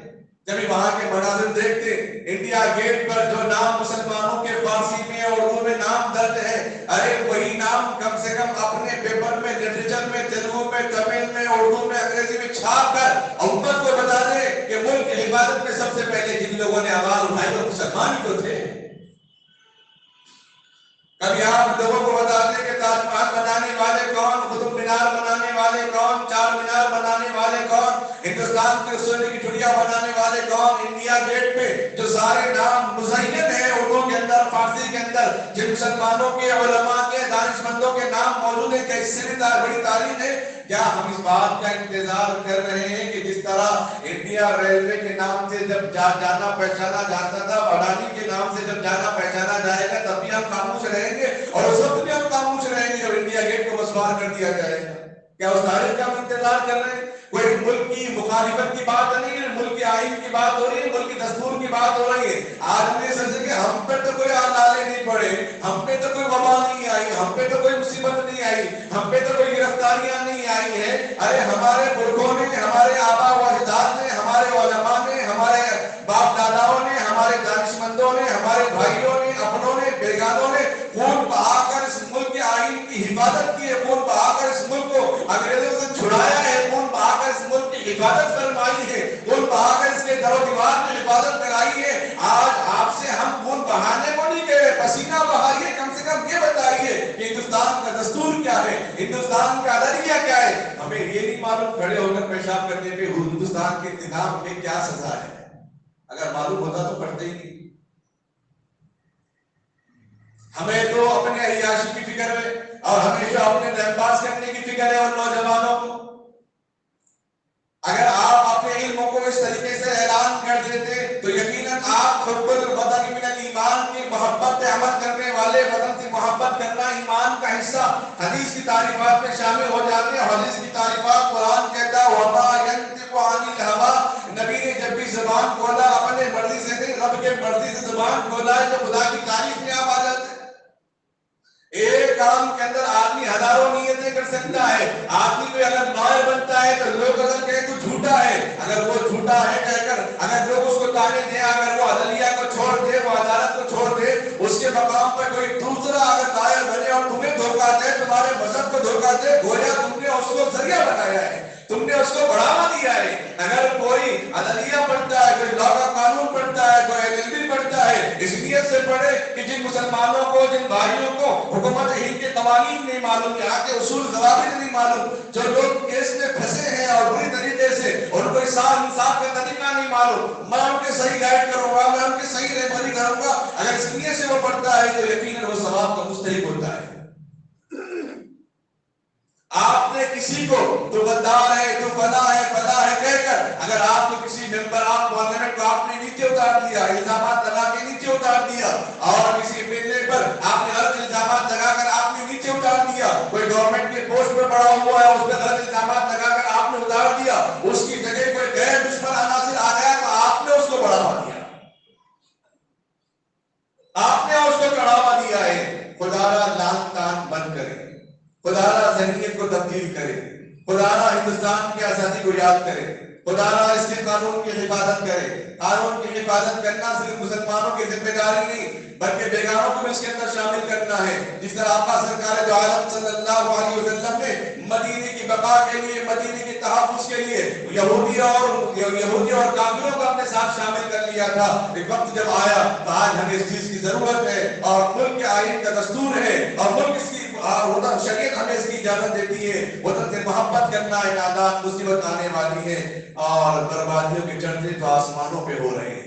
کبھی وہاں کے مناظر دیکھتے، انڈیا گیٹ پر جو نام مسلمانوں کے فارسی میں اور اردو میں نام درج ہے، ارے وہی نام کم سے کم اپنے پیپر میں، لٹریچر میں، تیلگو میں، تمل میں، اردو میں، انگریزی میں چھاپ کر امت کو بتا دے کہ ملک کی حفاظت میں سب سے پہلے جن لوگوں نے آواز اٹھائی وہ مسلمان ہی تو تھے۔ کبھی آپ لوگوں کو بتا دیں کہ تاج محل بنانے والے کون، قطب مینار بنانے والے کون، چار مینار بنانے والے کون، ہندوستان کے سونے کی چڑیا بنانے والے کون، انڈیا گیٹ پہ جو سارے نام مزین ہیں اردو کے اندر، فارسی کے اندر، اندر جن مسلمانوں کے علماء کے دانشمندوں کے نام موجود ہیں، کہ اس سے بھی بڑی تاریخ ہے؟ کیا ہم اس بات کا انتظار کر رہے ہیں کہ جس طرح انڈیا ریلوے کے نام سے جب جانا پہچانا جاتا تھا، اڈانی کے نام سے جب جانا پہچانا جائے گا تب بھی ہم خاموش رہیں گے، اور اس وقت بھی ہم خاموش رہیں گے جب انڈیا گیٹ کو مسمار کر دیا جائے گا؟ کیا اس تاریخ کا ہم انتظار کر رہے ہیں؟ کوئی ملک کی مخالفت کی بات نہیں ہے، ملک کے آئین کی بات ہو رہی ہے، ملک کی دستور کی بات ہو رہی ہے۔ آج ہم یہ سمجھے کہ ہم پہ تو کوئی آلالے نہیں پڑے، ہم پہ تو کوئی وبا نہیں آئی، ہم پہ تو کوئی مصیبت نہیں آئی، ہم پہ تو کوئی گرفتاریاں نہیں آئی ہیں۔ ارے ہمارے بزرگوں نے، ہمارے آبا و اجداد نے، ہمارے علماء نے، ہمارے باپ داداؤں نے، ہمارے دانشمندوں نے، ہمارے بھائیوں نے، اپنوں نے، بیگانوں نے خون بہا کر اس ملک کے آئین کی حفاظت کی ہے، خون بہا کر اس ملک کو انگریزوں سے چھڑایا ہے، خون بہا کر اس ملک کی حفاظت فرمائی ہے، خون بہا کر اس کے در و دیوار میں حفاظت کرائی ہے۔ آج آپ سے ہم خون بہانے کو نہیں کہہ رہے، پسینہ بہائیے، کم سے کم یہ بتائیے کہ ہندوستان کا دستور کیا ہے، ہندوستان کا عدلیہ کیا ہے۔ ہمیں یہ نہیں معلوم کھڑے ہو کر پیشاب کرنے پہ ہندوستان کے انتظام میں کیا سزا ہے، اگر معلوم ہوتا تو پڑھتے ہی نہیں۔ ہمیں تو اپنے عیاشی کی فکر ہے اور ہمیشہ اپنے ٹائم پاس کرنے کی فکر ہے، اور نوجوانوں کو اگر آپ اپنے علموں کو اس طریقے سے اعلان کر دیتے تو یقیناً آپ حب الوطن من الایمان کی محبت پہ عمل کرنے والے، وطن سے محبت کرنا ایمان کا حصہ حدیث کی تعریفات میں شامل ہو جاتے ہیں۔ حدیث کی تعریفات قرآن کہتا ہے وما ينطق عن الهوى، نبی نے جب بھی زبان کھولا اپنے مرضی سے نہیں، رب کے مرضی سے زبان کھولا ہے تو خدا کی تعریف میں آپ آ جاتے ہیں۔ ایک کام کے اندر آدمی ہزاروں نیتیں کر سکتا ہے۔ آدمی کوئی اگر لائر بنتا ہے تو لوگ اگر کہیں تو جھوٹا ہے، اگر وہ جھوٹا ہے کہہ کر اگر لوگ اس کو تانے دیں، اگر وہ عدلیہ کو چھوڑ دے، وہ عدالت کو چھوڑ دے، اس کے مقام پر کوئی دوسرا اگر لائر بنے اور تمہیں دھوکہ دے، تمہارے مذہب کو دھوکہ دے، گویا تم نے اس کو ذریعہ بنایا ہے، تم نے اس کو بڑھاوا دیا ہے۔ اگر کوئی عدلیہ پڑھتا ہے، کوئی لا کا قانون پڑھتا ہے، کوئی LLB پڑھتا ہے، اس نیت سے پڑھے کہ جن مسلمانوں کو، جن بھائیوں کو حکومت ہند کے قوانین نہیں معلوم، یہاں کے اصول ضوابط نہیں معلوم، جو لوگ کیس میں پھنسے ہیں اور بری طریقے سے ان کو انصاف کا طریقہ نہیں معلوم، میں ان کے صحیح گائیڈ کروں گا، میں ان کے صحیح رہبری کروں گا، اگر اس نیت سے وہ پڑھتا ہے تو یقیناً وہ ثواب کا مستحق ہوتا ہے۔ آپ نے کسی کو تو غدار ہے، تو فلاں ہے، فلاں ہے کہہ کر اگر آپ نے کسی ممبر آف پارلیمنٹ کو آپ نے نیچے اتار دیا، الزامات لگا کے نیچے اتار دیا، اور کسی MLA پر آپ نے غلط الزامات لگا کر آپ نے نیچے اتار دیا، کوئی گورنمنٹ کے پوسٹ پر پڑا ہوا ہے اس پہ غلط الزامات لگا کر آپ نے اتار دیا، اس کی جگہ کوئی غیر دشمن عناصر آ گیا تو آپ نے اس کو بڑھاوا دیا، آپ نے اس کو چڑھاوا دیا ہے۔ خدا را لان تان بند کرے، خدا را ذہنیت کو تبدیل کرے، خدا را ہندوستان کی آزادی کو یاد کرے، خدا را اس کے قانون کی حفاظت کرے۔ قانون کی حفاظت کرنا صرف مسلمانوں کی ذمہ داری نہیں بلکہ بیگانوں کو بھی اس کے اندر شامل کرنا ہے۔ جس طرح آقا سرکار دو عالم صلی اللہ علیہ وسلم نے مدینے کی بقا کے لیے، مدینے کے تحفظ کے لیے یہودی اور کافروں کو اپنے ساتھ شامل کر لیا تھا، ایک وقت جب آیا تو آج ہمیں اس چیز کی ضرورت ہے، اور ملک کے آئین کا دستور ہے، اور ملک اس کی شریعت ہمیں اس کی اجازت دیتی ہے۔ وطن سے محبت کرنا ایک عادات، مصیبت آنے والی ہے اور بربادیوں کے چرچے تو آسمانوں پہ ہو رہے ہیں۔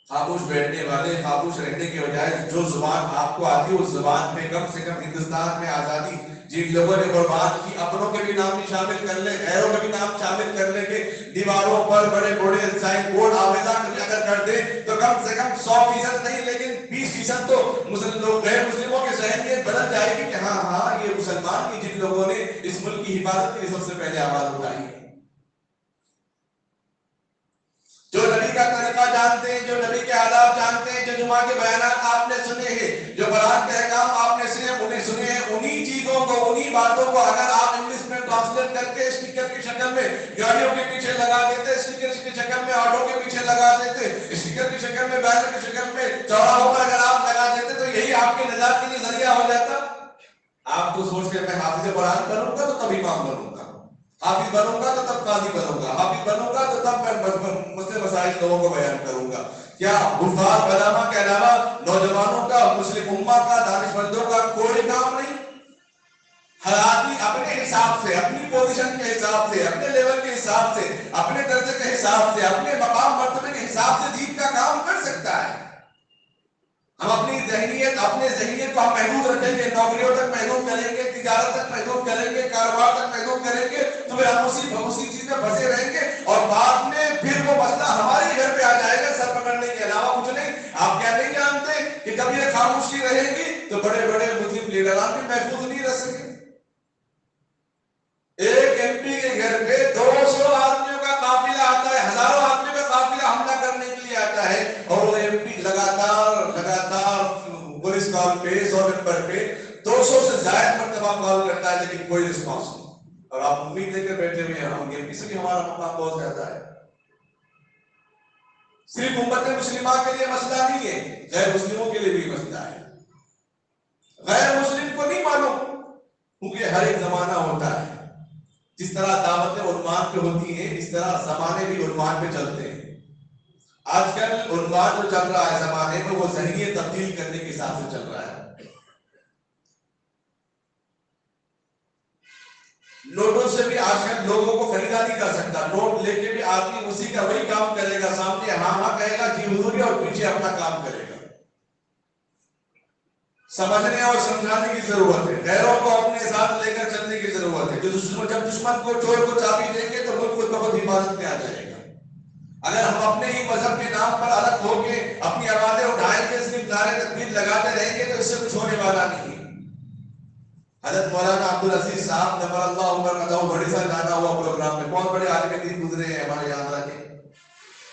خاموش بیٹھنے والے، خاموش رہنے کے بجائے جو زبان آپ کو آتی ہے اس زبان میں کم سے کم ہندوستان میں آزادی جن لوگوں نے برباد کی، اپنوں کے بھی نام بھی شامل کر لیں، غیروں کے بھی نام شامل کر لیں کہ دیواروں پر بڑے بڑے سائن بورڈ آویزان اگر کر دیں تو کم سے کم 100% نہیں لیکن 20% تو غیر مسلموں کے ذہنیت بدل جائے گی کہ ہاں یہ مسلمان کی جن لوگوں نے اس ملک کی حفاظت کے لیے سب سے پہلے آواز اٹھائی ہے، جو نبی کا طریقہ جانتے ہیں، جو نبی کے آداب جانتے ہیں، جو جمعہ کے بیانات آپ نے سنے ہیں، جو قرآن کے احکام آپ نے سنے ہیں، انہی چیزوں کو، انہی باتوں کو اگر آپ انگلش میں ٹرانسلیٹ کر کے اسٹیکر کی شکل میں گاڑیوں کے پیچھے لگا دیتے، اسٹیکر کی شکل میں آٹو کے پیچھے لگا دیتے، اسٹیکر کی شکل میں بینر کی شکل میں چوراہوں پر اگر آپ لگا دیتے تو یہی آپ کے نجات کے لیے ذریعہ ہو جاتا۔ آپ تو سوچتے ہیں میں حافظ قرآن بنوں گا تو تب امام بنوں گا، حافظ بنوں گا تو تب قاضی بنوں گا، حافظ بنوں گا تو تب میں مسلم مسائل لوگوں کو بیان کروں گا۔ کیا حفاظ علماء کے علاوہ نوجوانوں کا، مسلم امہ کا، دانشمندوں کا کوئی کام نہیں؟ ہر آدمی اپنے حساب سے، اپنی پوزیشن کے حساب سے، اپنے لیول کے حساب سے، اپنے درجے کے حساب سے، اپنے مقام مرتبے کے حساب سے دین کا کام کر سکتا ہے۔ ہم اپنی ذہنیت کو ہم محدود رکھیں گے، نوکریوں تک محدود کریں گے، تجارت تک محدود کریں گے، کاروبار تک محدود کریں گے، تو پھر ہم اسی چیز میں پھنسے رہیں گے اور بعد میں پھر وہ مسئلہ ہمارے گھر پہ آ جائے گا، سر پکڑنے کے علاوہ کچھ نہیں۔ آپ کیا نہیں جانتے کہ جب یہ خاموشی رہے گی تو بڑے بڑے مسلم لیڈران بھی محفوظ نہیں رہ سکے۔ ایک ایم پی کے گھر پہ 200 آدمیوں کا قافلہ آتا ہے، ہزاروں آدمیوں کا قافلہ حملہ کرنے کے لیے آتا ہے، اور وہ ایم پی لگاتار پولیس کال پہ 100 نمبر پہ 200 سے زائد مرتبہ کال کرتا ہے، لیکن کوئی رسپانس نہیں۔ اور آپ امید لے کر بیٹھے ہوئے ہیں ہم ایم پی سے بھی ہمارا مقام بہت زیادہ ہے۔ صرف امت مسلمہ کے لیے مسئلہ نہیں ہے، غیر مسلموں کے لیے بھی مسئلہ ہے۔ غیر مسلم کو نہیں معلوم، کیونکہ ہر ایک زمانہ ہوتا ہے۔ جس طرح دعوتیں عنوان پہ ہوتی ہیں، اس طرح زمانے بھی عنوان پہ چلتے ہیں۔ آج کل عنوان جو چل رہا ہے زمانے میں، وہ ذہنیت تبدیل کرنے کے حساب سے چل رہا ہے۔ نوٹوں سے بھی آج کل لوگوں کو خریدا نہیں کر سکتا، نوٹ لے کے بھی آدمی اسی کا وہی کام کرے گا، سامنے ہاں ہاں کہے گا جی حضور، اور پیچھے اپنا کام کرے گا۔ سمجھنے اور سمجھانے کی ضرورت ہے، غیروں کو اپنے ساتھ لے کر چلنے کی ضرورت ہے۔ جب دشمن کو چور کو چابی دیں گے تو ملک خود بخود حفاظت میں آ جائے گا۔ اگر ہم اپنے ہی مذہب کے نام پر الگ ہو کے اپنی آوازیں اٹھائیں گے، صرف نعرے تکبیر لگاتے رہیں گے، تو اس سے کچھ ہونے والا نہیں۔ حضرت مولانا عبدالعزیز صاحب نبر اللہ عمر قدہ اڑیسہ جانا ہوا پروگرام میں، بہت بڑے عالم دین گزرے ہیں ہمارے آندھرا کے،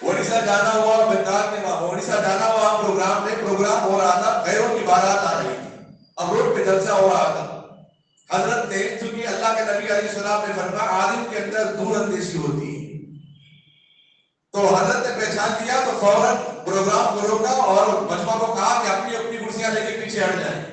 اڑیسہ جانا ہوا، بنگال کے اڑیسہ جانا ہوا پروگرام میں، پروگرام ہو رہا تھا، غیروں کی بارات آ رہی تھی، اب روڈ پہ جلسہ ہو رہا تھا۔ حضرت نے، چونکہ اللہ کے نبی علیہ السلام نے فرمایا عالم کے اندر دور اندیشی ہوتی ہے، تو حضرت نے پہچان لیا تو فوراً پروگرام کو روکا اور مجمع کو کہا کہ اپنی اپنی کرسیاں لے کے پیچھے ہٹ جائیں۔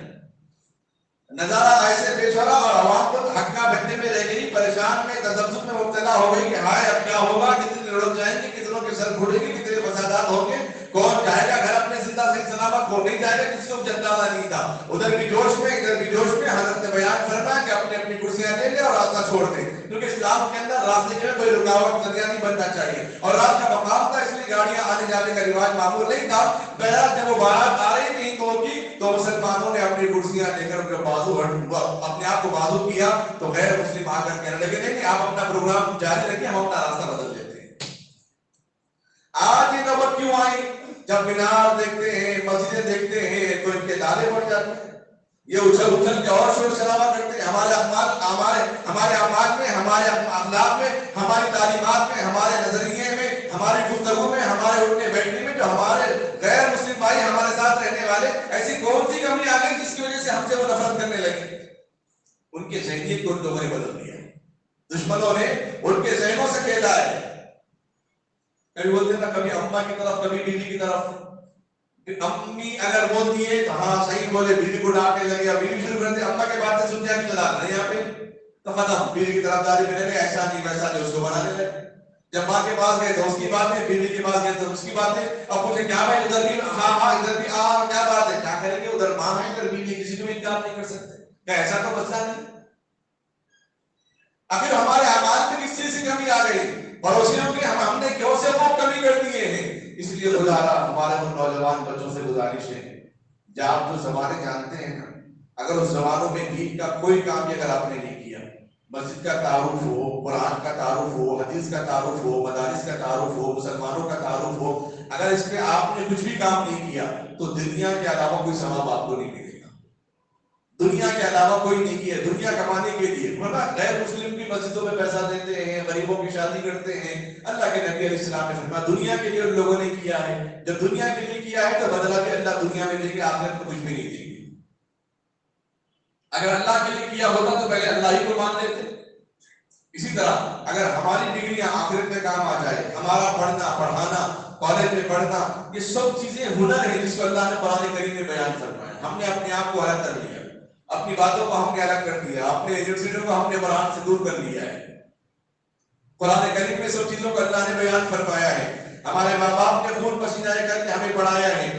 نظارہ ایسے پیش ہو رہا اور عوام کو ہکا بھکنے میں رہ گئی، پریشان میں، تذبذب میں مبتلا ہو گئی کہ ہائے اب کیا ہوگا، کتنے لڑک جائیں گے، کتنوں کے سر پھوڑیں گے، کتنے فسادات ہوں گے، کون جائے گا گھر اپنے زندہ صحیح سلامت، کون نہیں جائے گا، کسی کو جندازہ نہیں تھا۔ ادھر بھی جوش میں ادھر بھی جوش میں حضرت نے بیان فرمایا کہ اپنی اپنی کرسیاں لے لے اور راستہ چھوڑ دیں، کیونکہ اسلام کے اندر راستے میں کوئی رکاوٹ ذریعہ نہیں بننا چاہیے، اور رات کا مقام تھا، اس لیے گاڑیاں آنے جانے کا رواج معمول نہیں تھا۔ بہرحال جب وہ بارات آ رہی تھی تو مسلمانوں نے اپنی کرسیاں لے کر اپنے بازو اپنے آپ کو بازو کیا، تو غیر مسلم آ کر کہنے لگے نہیں آپ اپنا پروگرام جاری رکھیں، ہم اپنا راستہ بدل دیتے ہیں۔ آج یہ نوبت کیوں آئی؟ جب مینار دیکھتے ہیں، مسجدیں دیکھتے ہیں، تو ان کے دادے بڑھ جاتے ہیں، یہ اچھل اچھل کے اور شور شرابہ کرتے ہیں۔ ہمارے اعمال میں، ہمارے اخلاق میں، ہماری تعلیمات میں، ہمارے نظریے میں، ہماری گفتگو میں، ہمارے اٹھنے بیٹھنے میں، جو ہمارے غیر مسلم بھائی ہمارے ساتھ رہنے والے، ایسی کون سی کمی آ گئی جس کی وجہ سے ہم سے وہ نفرت کرنے لگے؟ ان کے ذہنیت کو ان لوگوں نے بدل دیا ہے، دشمنوں نے ان کے ذہنوں سے کھیلا ہے۔ کبھی بولتے نا، کبھی اماں کی طرف، کبھی بیوی کی طرف۔ امی اگر بولتی ہے تو ہاں صحیح بولے، بیوی کو ڈانٹنے لگے، یا بیوی شروع کرتے اماں کے باتیں سنتے ہیں کہ چلا یہاں پہ تو ختم، بیوی کی طرف داری میں لگے، ایسا نہیں ویسا نہیں، اس کو بنانے لگے۔ جب ماں کے پاس گئے تو اس کی باتیں، بیوی کے پاس گئے تو اس کی باتیں، اب پوچھے کیا بھائی ادھر بھی ہاں ہاں ادھر بھی ہاں، کیا بات ہے، کیا کریں گے، ادھر ماں ہے ادھر بیوی، کسی کو بھی انکار نہیں کر سکتے، کیا ایسا تو مسئلہ نہیں؟ آخر ہمارے اعمال میں کس چیز کی کمی آ گئی؟ پڑوسیوں کی ہم نے کیوں سے وہ کمی کر دیے ہیں؟ اس لیے خدا ہمارے ان نوجوان بچوں سے گزارش ہے، جب آپ جو زبانیں جانتے ہیں نا، اگر اس زبانوں میں دین کا کوئی کام اگر آپ نے نہیں کیا، مسجد کا تعارف ہو، قرآن کا تعارف ہو، حدیث کا تعارف ہو، مدارس کا تعارف ہو، مسلمانوں کا تعارف ہو، اگر اس پہ آپ نے کچھ بھی کام نہیں کیا تو دنیا کے علاوہ کوئی ثواب آپ کو نہیں ملے گا۔ دنیا کے علاوہ کوئی نہیں کیا، دنیا کمانے کے لیے، ورنہ غیر مسلم کی مسجدوں میں پیسہ دیتے ہیں، غریبوں کی شادی کرتے ہیں۔ اللہ کے نبی علیہ السلام نے فرمایا دنیا کے لیے ان لوگوں نے کیا ہے، جب دنیا کے لیے کیا ہے تو بدلہ بھی اللہ دنیا میں دے گا، آخرت میں کچھ بھی نہیں دے گی۔ اگر اللہ کے لیے کیا ہوتا تو پہلے اللہ ہی کو مان لیتے۔ اسی طرح اگر ہماری ڈگریاں آخرت میں کام آ جائے، ہمارا پڑھنا پڑھانا، کالج میں پڑھنا، یہ سب چیزیں ہنر ہے جس کو اللہ نے قرآن کریم میں بیان فرمایا۔ ہم نے اپنے آپ کو الگ کر لیا، اپنی باتوں کو ہم نے الگ کر دیا، اپنے ایجنسیوں کو ہم نے قرآن سے دور کر لیا ہے۔ قرآن کریم میں سب چیزوں کو اللہ نے بیان فرمایا ہے۔ ہمارے ماں باپ نے خون پسینہ کر کے ہمیں پڑھایا ہے،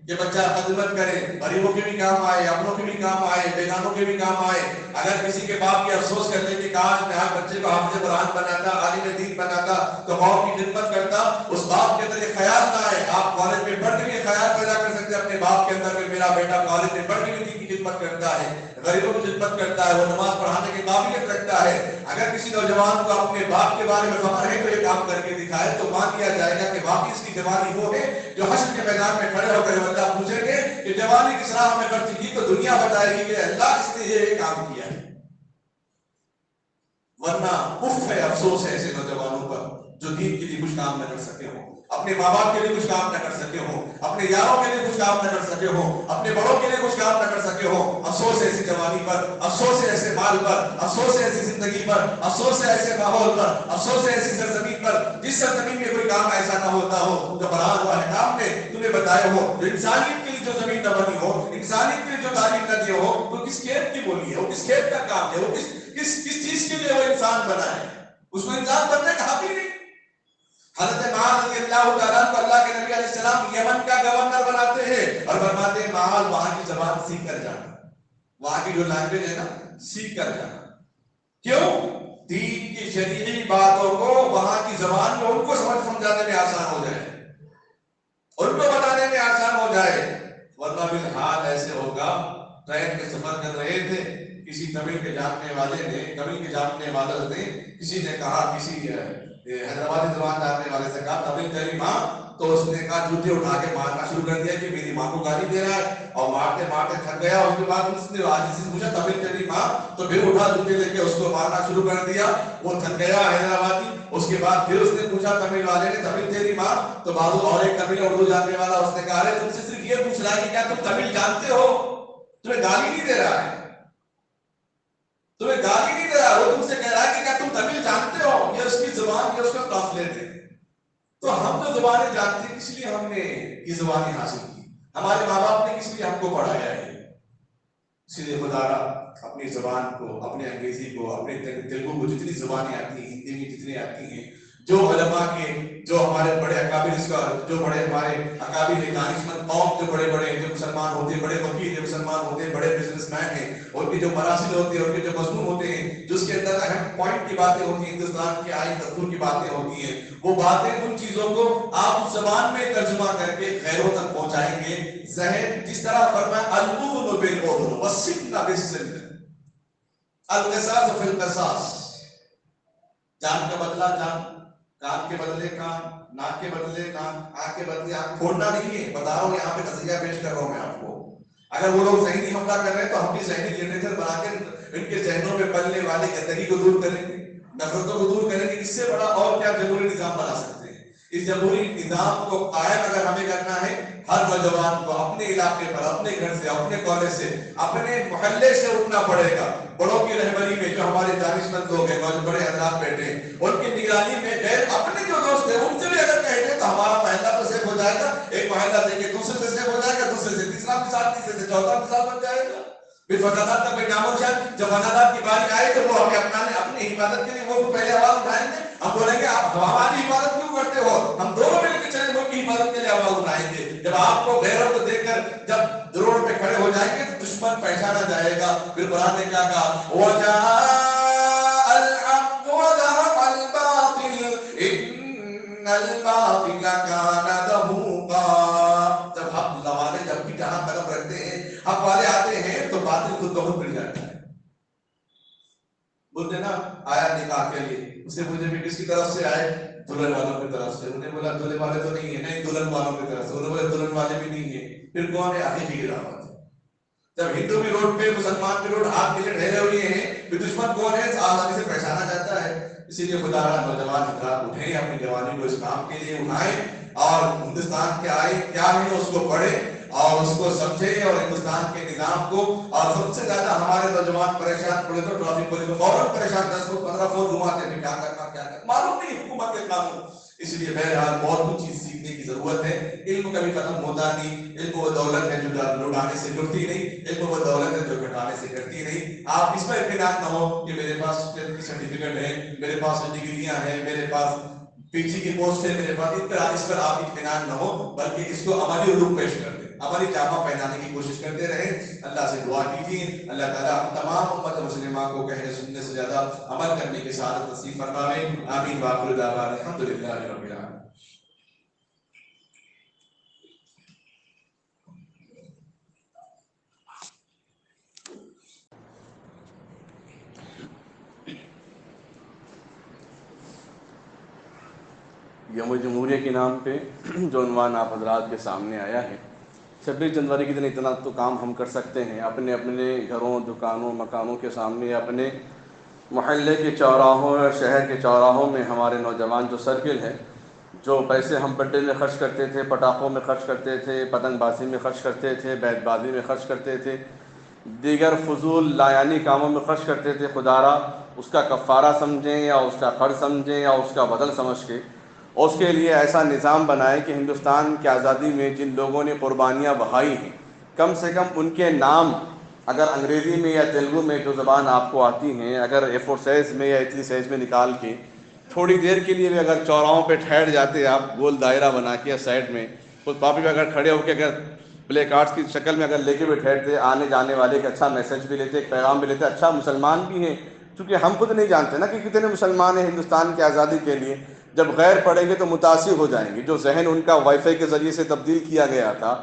کہ بچہ خدمت کرے، غریبوں کے بھی کام آئے، اپنوں کے بھی کام آئے، بیگانوں کے بھی کام آئے۔ اگر کسی کے باپ کی افسوس کر لے کہ کاش میں ہر بچے کو حافظ قرآن بناتا، عالم دین بناتا تو قوم کی خدمت کرتا، اس باپ کے اندر یہ خیال نہ آئے۔ آپ کالج میں پڑھ کے یہ خیال پیدا کر سکتے اپنے باپ کے اندر کہ میرا بیٹا کالج میں پڑھ کے بھی دین کی خدمت کرتا ہے، غریبوں کی خدمت کرتا ہے، وہ نماز پڑھانے کی قابلیت رکھتا ہے۔ اگر کسی نوجوان کو اپنے باپ کے بارے میں خبر ہے تو یہ کام کر کے دکھائے تو مان لیا جائے گا کہ واقعی اس کی جوانی وہ ہے جو حشر کے میدان میں کھڑے ہو کر اللہ پوچھیں گے کہ جوانی کس راہ میں خرچ کی، تو دنیا بتائے گی کہ اللہ اس نے یہ کام کیا ہے۔ ورنہ اف ہے، افسوس ہے ایسے نوجوانوں پر جو دین کے لیے کچھ کام نہ کر سکے ہوں، اپنے ماں باپ کے لیے کچھ کام نہ کر سکے ہوں، اپنے یاروں کے لیے کچھ کام نہ کر سکے ہوں، اپنے بڑوں کے لیے کچھ کام نہ کر سکے ہوں۔ افسوس ہے ایسی جوانی پر، افسوس ہے ایسے مال پر، افسوس ہے ایسی زندگی پر، افسوس ہے ایسے ماحول پر، افسوس ہے ایسی سرزمین پر جس سرزمین میں کوئی کام ایسا نہ ہوتا ہو جو قرآن و احکام نے تمہیں بتائے ہو، جو انسانیت کے لیے جو زمین نہ بنی ہو، انسانیت کے لیے جو تعلیم نہ دی ہو۔ تو کس کھیت کی بولی ہے، وہ کس کھیت کا کام ہے، وہ کس چیز کے لیے وہ انسان بنا ہے؟ اس کو انسان بننے کا حق ہی نہیں۔ حضرت معاذ رضی اللہ تعالیٰ کو اللہ کے نبی علیہ السلام یمن کا گورنر بناتے ہیں اور فرماتے ہیں معاذ وہاں کی زبان سیکھ کر جانا، وہاں کی جو لینگویج ہے نا سیکھ کر جانا۔ کیوں؟ دین کی شرعی باتوں کو وہاں کی زبان میں ان کو سمجھانے میں آسان ہو جائے، ان کو بتانے میں آسان ہو جائے۔ ورنہ بالحال ایسے ہوگا، ٹرین میں سفر کر رہے تھے، کسی تمل کے جاننے والے نے، تمل کے جاننے والوں نے، کسی نے کہا، کسی حیدرآبادی زبان جاننے والے سے کہا تمل تیری ماں، تو اس نے کہا جوتے اٹھا کے مارنا شروع کر دیا کہ میری ماں کو گالی دے رہا ہے، اور مارتے مارتے تھک گیا۔ اس کے بعد اس نے آج سے پوچھا تمل تیری ماں، تو پھر اٹھا جوتے لے کے اس کو مارنا شروع کر دیا، وہ تھک گیا حیدرآبادی۔ اس کے بعد پھر اس نے پوچھا تمل والے نے تمل تیری ماں، تو بازو اور ایک تمل اردو جاننے والا اس نے کہا ارے تم سے صرف یہ پوچھ رہا ہے کہ کیا تم تمل جانتے ہو، تمہیں گالی نہیں دے رہا ہے، تمہیں گالی نہیں دے رہا، وہ تم سے کہہ رہا ہے کہ کیا تم تمل جانتے ہو۔ یہ اس کی زبان، یہ اس کا ٹرانسلیٹ ہے۔ تو ہم جو زبانیں جانتے ہیں کس لیے ہم نے یہ زبانیں حاصل کی، ہمارے ماں باپ نے کس لیے ہم کو پڑھایا ہے۔ اسی لیے خدا را اپنی زبان کو، اپنے انگریزی کو، اپنے تیلگو کو، جتنی زبانیں آتی ہیں، ہندی میں جتنی آتی ہیں، جو علماء کے، جو ہمارے بڑے اکابر، اس کا جو بڑے ہمارے اکابر دانشمند قوم، جو بڑے بڑے جو مسلمان ہوتے ہیں، بڑے وکیل جو مسلمان ہوتے ہیں، بڑے بزنس مین ہیں، ان کے جو مراسل ہوتے ہیں، ان کے جو مضمون ہوتے ہیں، جو اس کے اندر اہم پوائنٹ کی باتیں ہوتی ہیں، ہندوستان کی آئین دستور کی باتیں ہوتی ہیں، وہ باتیں، ان چیزوں کو آپ اس زبان میں ترجمہ کر کے غیروں تک پہنچائیں گے۔ ذہن جس طرح فرمایا الأذن بالأذن والسن بالسن، القصاص فی القصاص، جان کا بدلہ جان، کان کے بدلے کان، ناک کے بدلے ناک، آنکھ کے بدلے آنکھ، پھوڑنا نہیں ہے، بتا رہا ہوں یہاں پہ نظریہ پیش کر رہا ہوں میں آپ کو۔ اگر وہ لوگ ذہنی حملہ کر رہے ہیں تو ہم بھی ذہنی جنریٹر بنا کے ان کے ذہنوں میں پلنے والے گندگی کو دور کریں گے، نفرتوں کو دور کریں گے۔ اس سے بڑا اور کیا جمہوری نظام بنا سکتے ہیں؟ اس جمہوری نظام کو قائم اگر ہمیں کرنا ہے، ہر نوجوان کو اپنے علاقے پر، اپنے گھر سے، اپنے کالج سے، اپنے محلے سے اٹھنا پڑے گا۔ بڑوں کی رہبری میں جو ہمارے دانشمند لوگ ہیں، جو بڑے حضرات بیٹھے ہیں، ان کی نگرانی میں غیر اپنے جو دوست ہیں ان سے بھی اگر کہہ دیں تو ہمارا محلہ تو سیف ہو جائے گا۔ ایک محلہ دے کے دوسرے سے سیف ہو جائے گا، دوسرے سے تیسرا مثال، تیسرے سے چوتھا مثال بن جائے گا۔ پھر فسادات کا کوئی نام و نشان، جب فسادات کی باری آئے تو وہ ہمیں اپنانے، اپنی حفاظت کے لیے وہ پہلے آواز اٹھائیں گے۔ ہم بولیں گے آپ ہماری حفاظت کیوں کرتے ہو، ہم دونوں مل کے چلے ملک کی حفاظت کے لیے آواز اٹھائیں گے۔ جب آپ کو غیروں کو دیکھ کر جب روڈ پہ کھڑے ہو جائیں گے تو دشمن پہچانا جائے گا۔ پھر قرآن نے کیا کہا، وَجَاءَ الْحَقُّ وَزَهَقَ الْبَاطِلُ إِنَّ الْبَاطِلَ كَانَ زَهُوقًا۔ جب حق والے جب بھی جہاں قدم رکھتے ہیں، حق والے آتے ہیں تو باطل خود بخود مل جاتا ہے۔ بولتے نا آیا نکاح کے لیے، اس سے مجھے بھی کس کی طرف سے آئے، دلہن والوں کی طرف سے۔ انہیں بولا دلہن والے تو نہیں ہے، نہیں دلہن والوں کی طرف سے۔ انہوں نے بولا دلہن والے بھی نہیں ہے، پھر کون ہے، عقیقے کی دعوت۔ جب ہندو بھی روڈ پہ، مسلمان بھی روڈ ہاتھ میں ڈھیرے ہوئے ہیں، پھر دشمن کون ہے آسانی سے پہچانا جاتا ہے۔ اسی لیے خدا را نوجوان حضرات اٹھیں، اپنی جوانی کو اس کام کے لیے اٹھائیں، اور ہندوستان کے آئین کیا ہے اس کو پڑھیں اور اس کو سمجھیں، اور ہندوستان کے نظام کو۔ اور سب سے زیادہ ہمارے نوجوان پریشان پڑے تو ٹرافک پولیس کو فوراً پریشان 10-15 فون گھماتے ہیں، کیا کرنا کیا کرنا، معلوم نہیں حکومت کے قانون۔ اس لیے بہرحال بہت کچھ چیز سیکھنے کی ضرورت ہے۔ علم کبھی ختم ہوتا نہیں، علم وہ دولت ہے جو لوٹانے سے لٹتی نہیں، علم وہ دولت ہے جو گھٹانے سے گھٹتی نہیں۔ آپ اس پر اطمینان نہ ہو کہ میرے پاس سرٹیفکیٹ ہے، میرے پاس ڈگریاں ہیں، میرے پاس پی جی کی پوسٹ ہے، میرے پاس، اس پر آپ اطمینان نہ ہو، بلکہ اس کو عملی علوم پیش کر دیں۔ عملی جامہ پہنانے کی کوشش کرتے رہیں. اللہ سے دعا کیجیے اللہ تعالیٰ ہم تمام امت مسلمہ کو کہنے سننے سے زیادہ عمل کرنے کی سعادت نصیب فرمائے. آمین وآخر دعوانا الحمدللہ رب العالمین. یوم جمہوریہ کے نام پہ جو عنوان آپ حضرات کے سامنے آیا ہے، 26 جنوری کے دن اتنا تو کام ہم کر سکتے ہیں اپنے اپنے گھروں، دکانوں، مکانوں کے سامنے، اپنے محلے کے چوراہوں اور شہر کے چوراہوں میں ہمارے نوجوان جو سرکل ہے، جو پیسے ہم بڈے میں خرچ کرتے تھے، پٹاخوں میں خرچ کرتے تھے، پتنگ بازی میں خرچ کرتے تھے، بیت بازی میں خرچ کرتے تھے، دیگر فضول لایانی کاموں میں خرچ کرتے تھے، خدارا اس کا کفارہ سمجھیں یا اس کا قرض سمجھیں یا اس کا بدل سمجھ کے اس کے لیے ایسا نظام بنائے کہ ہندوستان کی آزادی میں جن لوگوں نے قربانیاں بہائی ہیں کم سے کم ان کے نام اگر انگریزی میں یا تیلگو میں جو زبان آپ کو آتی ہیں اگر A4 سائز میں یا اتنی سائز میں نکال کے تھوڑی دیر کے لیے بھی اگر چوراہوں پہ ٹھہر جاتے آپ گول دائرہ بنا کے سائڈ میں اس پاپی پہ اگر کھڑے ہو کے اگر پلے کارڈز کی شکل میں اگر لے کے بھی ٹھہرتے آنے جانے والے ایک اچھا میسج بھی لیتے، ایک پیغام بھی لیتے، اچھا مسلمان بھی ہیں چونکہ ہم خود نہیں جانتے نا کہ کتنے مسلمان ہیں ہندوستان کی آزادی کے لیے. جب غیر پڑھیں گے تو متاثر ہو جائیں گے. جو ذہن ان کا وائی فائی کے ذریعے سے تبدیل کیا گیا تھا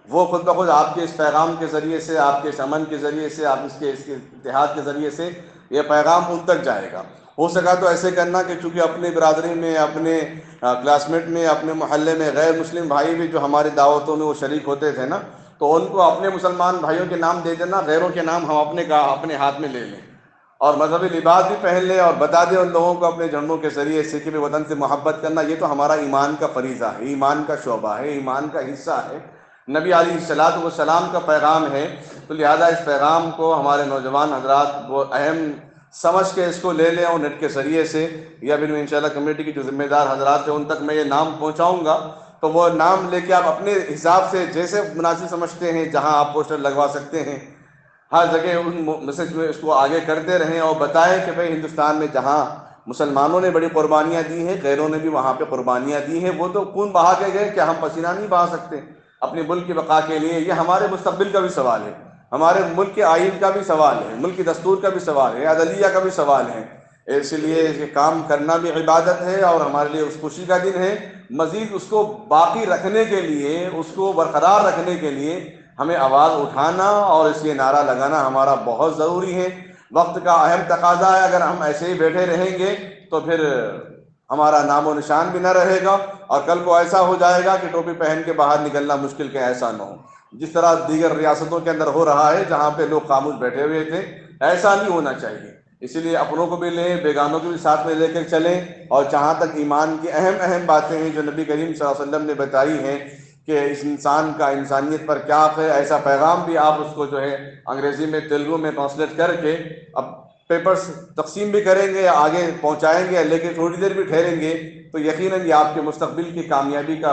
وہ خود بخود آپ کے اس پیغام کے ذریعے سے، آپ کے اس امن کے ذریعے سے، آپ اس کے اتحاد کے ذریعے سے یہ پیغام ان تک جائے گا. ہو سکا تو ایسے کرنا کہ چونکہ اپنے برادری میں، اپنے کلاس میٹ میں، اپنے محلے میں غیر مسلم بھائی بھی جو ہماری دعوتوں میں وہ شریک ہوتے تھے نا، تو ان کو اپنے مسلمان بھائیوں کے نام دے دینا، غیروں کے نام ہم اپنے ہاتھ میں لے لیں اور مذہبی لباس بھی پہن لیں اور بتا دیں ان لوگوں کو اپنے جھنڈوں کے ذریعے سے کہ وطن سے محبت کرنا یہ تو ہمارا ایمان کا فریضہ ہے، ایمان کا شعبہ ہے، ایمان کا حصہ ہے، نبی علیہ الصلوۃ والسلام کا پیغام ہے. تو لہذا اس پیغام کو ہمارے نوجوان حضرات وہ اہم سمجھ کے اس کو لے لیں اور نیٹ کے ذریعے سے یا پھر انشاءاللہ کمیونٹی کی جو ذمہ دار حضرات ہیں ان تک میں یہ نام پہنچاؤں گا. تو وہ نام لے کے آپ اپنے حساب سے جیسے مناسب سمجھتے ہیں جہاں آپ پوسٹر لگوا سکتے ہیں ہر جگہ ان میسج میں اس کو آگے کرتے رہیں اور بتائیں کہ بھئی ہندوستان میں جہاں مسلمانوں نے بڑی قربانیاں دی ہیں غیروں نے بھی وہاں پہ قربانیاں دی ہیں. وہ تو خون بہا کے گئے، کیا ہم پسینہ نہیں بہا سکتے اپنے ملک کی بقا کے لیے؟ یہ ہمارے مستقبل کا بھی سوال ہے، ہمارے ملک کے آئین کا بھی سوال ہے، ملک کی دستور کا بھی سوال ہے، عدلیہ کا بھی سوال ہے. اس لیے یہ کام کرنا بھی عبادت ہے اور ہمارے لیے اس خوشی کا دن ہے. مزید اس کو باقی رکھنے کے لیے، اس کو برقرار رکھنے کے لیے ہمیں آواز اٹھانا اور اس لیے نعرہ لگانا ہمارا بہت ضروری ہے. وقت کا اہم تقاضا ہے. اگر ہم ایسے ہی بیٹھے رہیں گے تو پھر ہمارا نام و نشان بھی نہ رہے گا اور کل کو ایسا ہو جائے گا کہ ٹوپی پہن کے باہر نکلنا مشکل کہ ایسا نہ ہو جس طرح دیگر ریاستوں کے اندر ہو رہا ہے جہاں پہ لوگ خاموش بیٹھے ہوئے تھے. ایسا نہیں ہونا چاہیے. اسی لیے اپنوں کو بھی لیں، بیگانوں کو بھی ساتھ میں لے کر چلیں اور جہاں تک ایمان کی اہم باتیں ہیں جو نبی کریم صلی اللہ علیہ وسلم نے بتائی ہیں کہ اس انسان کا انسانیت پر کیا حق ہے، ایسا پیغام بھی آپ اس کو جو ہے انگریزی میں تیلگو میں ٹرانسلیٹ کر کے اب پیپرز تقسیم بھی کریں گے، آگے پہنچائیں گے، لیکن تھوڑی دیر بھی ٹھہریں گے تو یقیناً یہ آپ کے مستقبل کی کامیابی کا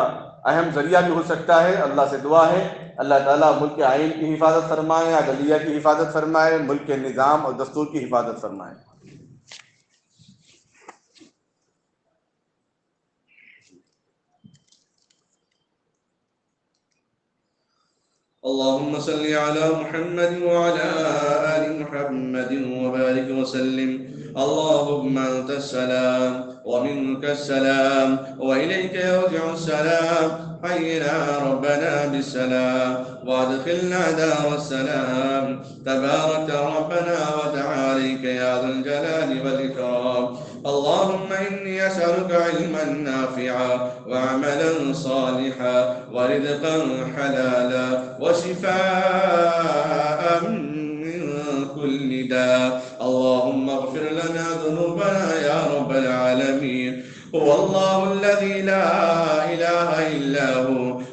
اہم ذریعہ بھی ہو سکتا ہے. اللہ سے دعا ہے اللہ تعالیٰ ملک کے آئین کی حفاظت فرمائے، عدلیہ کی حفاظت فرمائے، ملک کے نظام اور دستور کی حفاظت فرمائے. اللهم صل على محمد وعلى آل محمد وبارك وسلم. اللهم أنت السلام ومنك السلام وإليك يرجع السلام. حينا ربنا بالسلام وادخلنا دار السلام. تبارك ربنا وتعاليك يا ذا الجلال والإكرام. اللهم إني أسألك علما نافعا وعملا صالحا ورزقا حلالا وشفاء من كل داء. اللهم اغفر لنا ذنوبنا يا رب العالمين. هو الله الذي لا إله إلا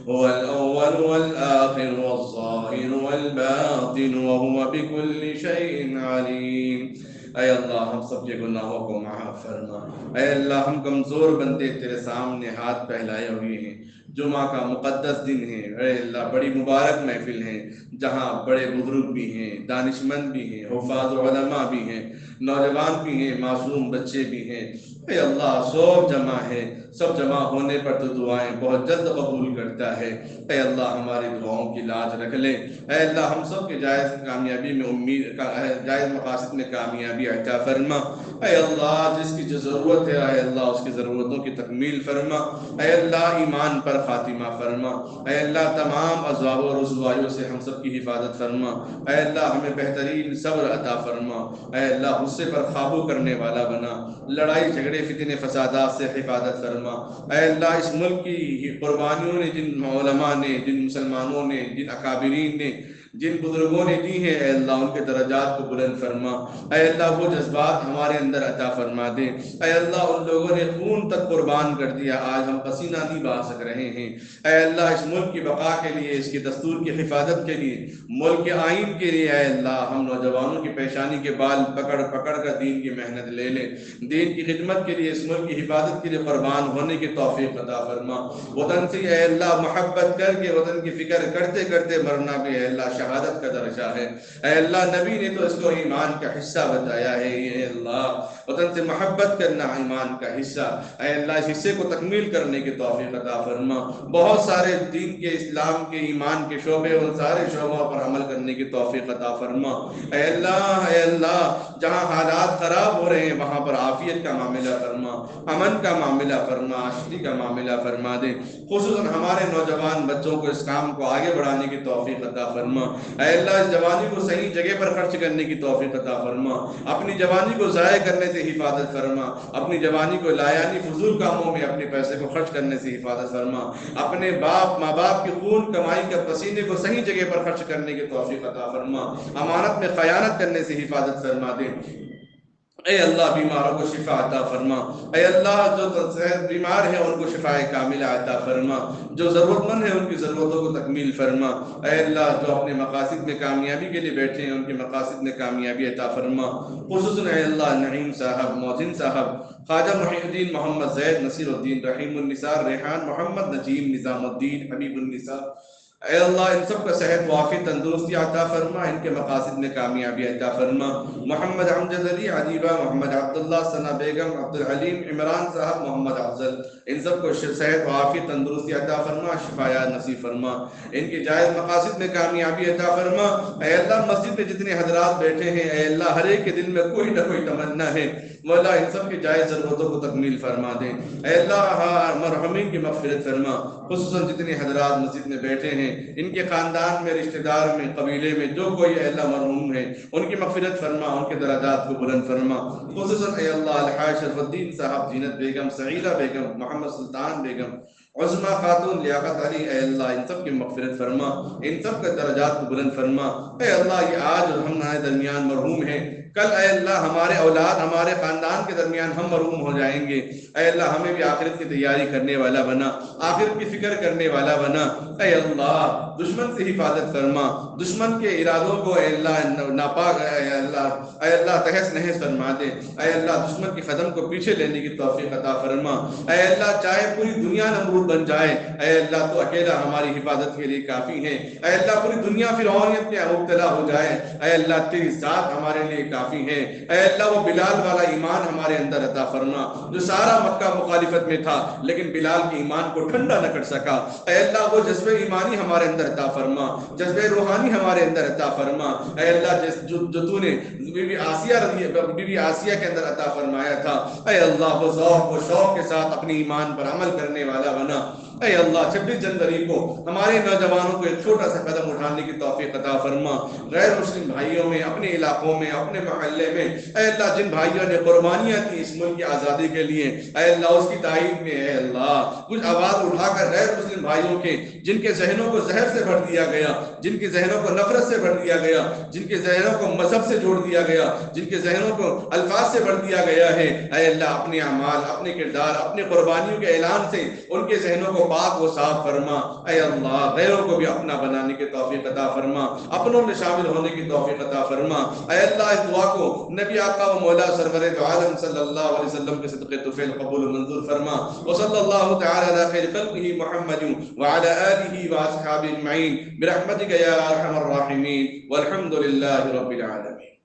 هو الأول والآخر والظاهر والباطن وهو بكل شيء عليم. اے اللہ ہم سب کے گناہوں کو معاف فرما. اے اللہ ہم کمزور بندے تیرے سامنے ہاتھ پھیلائے ہوئے ہیں. جمعہ کا مقدس دن ہے اے اللہ، بڑی مبارک محفل ہے جہاں بڑے بزرگ بھی ہیں، دانشمند بھی ہیں، حفاظ و علماء بھی ہیں، نوجوان بھی ہیں، معصوم بچے بھی ہیں۔ اے اللہ سب جمع ہے، سب جمع ہونے پر تو دعائیں بہت جلد قبول کرتا ہے۔ اے اللہ ہماری دعاؤں کی لاج رکھ لے۔ اے اللہ ہم سب کے جائز کامیابی میں جائز مقاصد میں کامیابی عطا فرما۔ اے اللہ جس کی جو ضرورت ہے اے اللہ اس کی ضرورتوں کی تکمیل فرما۔ اے اللہ ایمان پر خاتمہ فرما۔ اے اللہ تمام عذاب و رسوائیوں سے ہم سب کی حفاظت فرما۔ اے اللہ ہمیں بہترین صبر عطا فرما۔ اے اللہ غصے پر قابو کرنے والا بنا، لڑائی جھگڑے فتنے فسادات سے حفاظت فرما۔ اے اللہ اس ملک کی قربانیوں نے، جن علماء نے، جن مسلمانوں نے، جن اکابرین نے، جن بزرگوں نے دی ہیں اے اللہ ان کے درجات کو بلند فرما۔ اے اللہ وہ جذبات ہمارے اندر عطا فرما دے۔ اے اللہ ان لوگوں نے خون تک قربان کر دیا، آج ہم پسینہ نہیں بہا سک رہے ہیں۔ اے اللہ اس ملک کی بقا کے لیے، اس کے دستور کی حفاظت کے لیے، ملک کے آئین کے لیے اے اللہ ہم نوجوانوں کی پیشانی کے بال پکڑ پکڑ کر دین کی محنت لے لیں، دین کی خدمت کے لیے، اس ملک کی حفاظت کے لیے قربان ہونے کی توفیق عطا فرما۔ وطن سے اے اللہ محبت کر کے وطن کی فکر کرتے کرتے مرنا بھی اے اللہ شہادت کا درجہ ہے۔ اے اللہ نبی نے تو اس کو ایمان کا حصہ بتایا ہے۔ اے اللہ وطن سے محبت کرنا ایمان کا حصہ، اے اللہ اس حصے کو تکمیل کرنے کی توفیق عطا فرما۔ بہت سارے دین کے، اسلام کے، ایمان کے شعبے، ان سارے شعبوں پر عمل کرنے کی توفیق عطا فرما۔ اے اللہ جہاں حالات خراب ہو رہے ہیں وہاں پر عافیت کا معاملہ فرما، امن کا معاملہ فرما، آشتی کا معاملہ فرما دے۔ خصوصاً ہمارے نوجوان بچوں کو اس کام کو آگے بڑھانے کی توفیق عطا فرما۔ اے اللہ اس جوانی کو صحیح جگہ پر خرچ کرنے کی توفیق عطا فرما، اپنی جوانی کو ضائع کرنے سے حفاظت فرما، اپنی جوانی کو لایانی فضول کاموں میں اپنے پیسے کو خرچ کرنے سے حفاظت فرما، اپنے ماں باپ کی خون کمائی کا پسینے کو صحیح جگہ پر خرچ کرنے کی توفیق عطا فرما، امانت میں خیانت کرنے سے حفاظت فرما دے۔ اے اللہ بیماروں کو شفا عطا فرما۔ اے اللہ جو بیمار ہیں ان کو شفا کاملہ عطا فرما، جو ضرورت مند ہیں ان کی ضرورتوں کو تکمیل فرما۔ اے اللہ جو اپنے مقاصد میں کامیابی کے لیے بیٹھے ہیں ان کے مقاصد میں کامیابی عطا فرما۔ خصوصاً اے اللہ نعیم صاحب، محسن صاحب، خواجہ محی الدین محمد زید، نصیر الدین، رحیم النثار، ریحان محمد نجیم، نظام الدین، حبیب النساء، اے اللہ ان سب کا صحت وافی تندرستی عطا فرما، ان کے مقاصد میں کامیابی عطا فرما۔ محمد امجد علی عجیبہ، محمد عبداللہ، ثنا بیگم، عبدالحلیم، عمران صاحب، محمد افضل، ان سب کو صحت وافی تندرستی عطا فرما، شفایات نصیب فرما، ان کے جائز مقاصد میں کامیابی عطا فرما۔ اے اللہ مسجد میں جتنے حضرات بیٹھے ہیں اے اللہ ہر ایک کے دل میں کوئی نہ کوئی تمنا ہے، مولا ان سب کے جائز ضرورتوں کو تکمیل فرما دیں۔ اے اللہ مرحومین کی مغفرت فرما، خصوصاً جتنے حضرات مسجد میں بیٹھے ہیں ان کے خاندان میں، رشتہ دار میں، قبیلے میں جو کوئی اے اللہ مرحوم ہے ان کی مغفرت فرما، ان کے درجات کو بلند فرما۔ خصوصاً اے اللہ الحاج شرف الدین صاحب، زینت بیگم، سعیدہ بیگم، محمد سلطان بیگم، عظمہ خاتون، لیاقت علی، اے اللہ ان سب کی مغفرت فرما، ان سب کے درجات کو بلند فرما۔ اے اللہ یہ آج ہم ہمارے درمیان مرحوم ہیں، کل اے اللہ ہمارے اولاد، ہمارے خاندان کے درمیان ہم مرحوم ہو جائیں گے۔ اے اللہ ہمیں بھی آخرت کی تیاری کرنے والا بنا، آخرت کی فکر کرنے والا بنا۔ اے اللہ دشمن سے حفاظت فرما، دشمن کے ارادوں کو اے اللہ ناپاک اے اللہ تہس نہس فرما دے۔ اے اللہ دشمن کے قدم کو پیچھے لینے کی توفیق عطا فرما۔ اے اللہ چاہے پوری دنیا نمرود بن جائے اے اللہ تو اکیلا ہماری حفاظت کے لیے کافی ہے۔ اے اللہ پوری دنیا فرعونیت میں مبتلا ہو جائے اے اللہ تیری ذات ہمارے لیے کافی ہے۔ اے اللہ وہ بلال والا ایمان ہمارے اندر عطا فرما جو سارا مکہ مخالفت میں تھا لیکن بلال کے ایمان کو ٹھنڈا نہ کر سکا۔ اے اللہ وہ جذبہ ایمانی ہمارے اندر عطا فرما، جذبہ روحانی ہمارے اندر عطا فرما۔ اے اللہ جو تو نے بی بی آسیہ کے اندر عطا فرمایا تھا، اے اللہ وہ ذوق و شوق کے ساتھ اپنی ایمان پر عمل کرنے والا بنا۔ اے اللہ 26 جنوری کو ہمارے نوجوانوں کو ایک چھوٹا سا قدم اٹھانے کی توفیق عطا فرما۔ غیر مسلم بھائیوں میں، اپنے علاقوں میں، اپنے محلے میں اے اللہ جن بھائیوں نے قربانیاں کی اس ملک کی آزادی کے لیے اے اللہ اس کی تائید میں اے اللہ کچھ آواز اٹھا کر غیر مسلم بھائیوں کے جن کے ذہنوں کو زہر سے بھر دیا گیا، جن کے ذہنوں کو نفرت سے بھر دیا گیا، جن کے ذہنوں کو مذہب سے جوڑ دیا گیا، جن کے ذہنوں کو الفاظ سے بھر دیا گیا ہے، اے اللہ اپنے اعمال، اپنے کردار، اپنے قربانیوں کے اعلان سے ان کے ذہنوں کو پاک و صاف فرما۔ اے اللہ غیروں کو بھی اپنا بنانے کی توفیق عطا فرما، اپنوں میں شامل ہونے کی توفیق عطا فرما۔ اے اللہ اس دعا کو نبی آقا و مولا سرور دو عالم صلی اللہ علیہ وسلم کے صدقے طفیل قبول و منظور فرما۔ وصلی اللہ تعالی علی خیر خلقہ محمد وعلی آلہ واصحابہ اجمعین برحمتک یا ارحم الراحمین والحمد للہ رب العالمین۔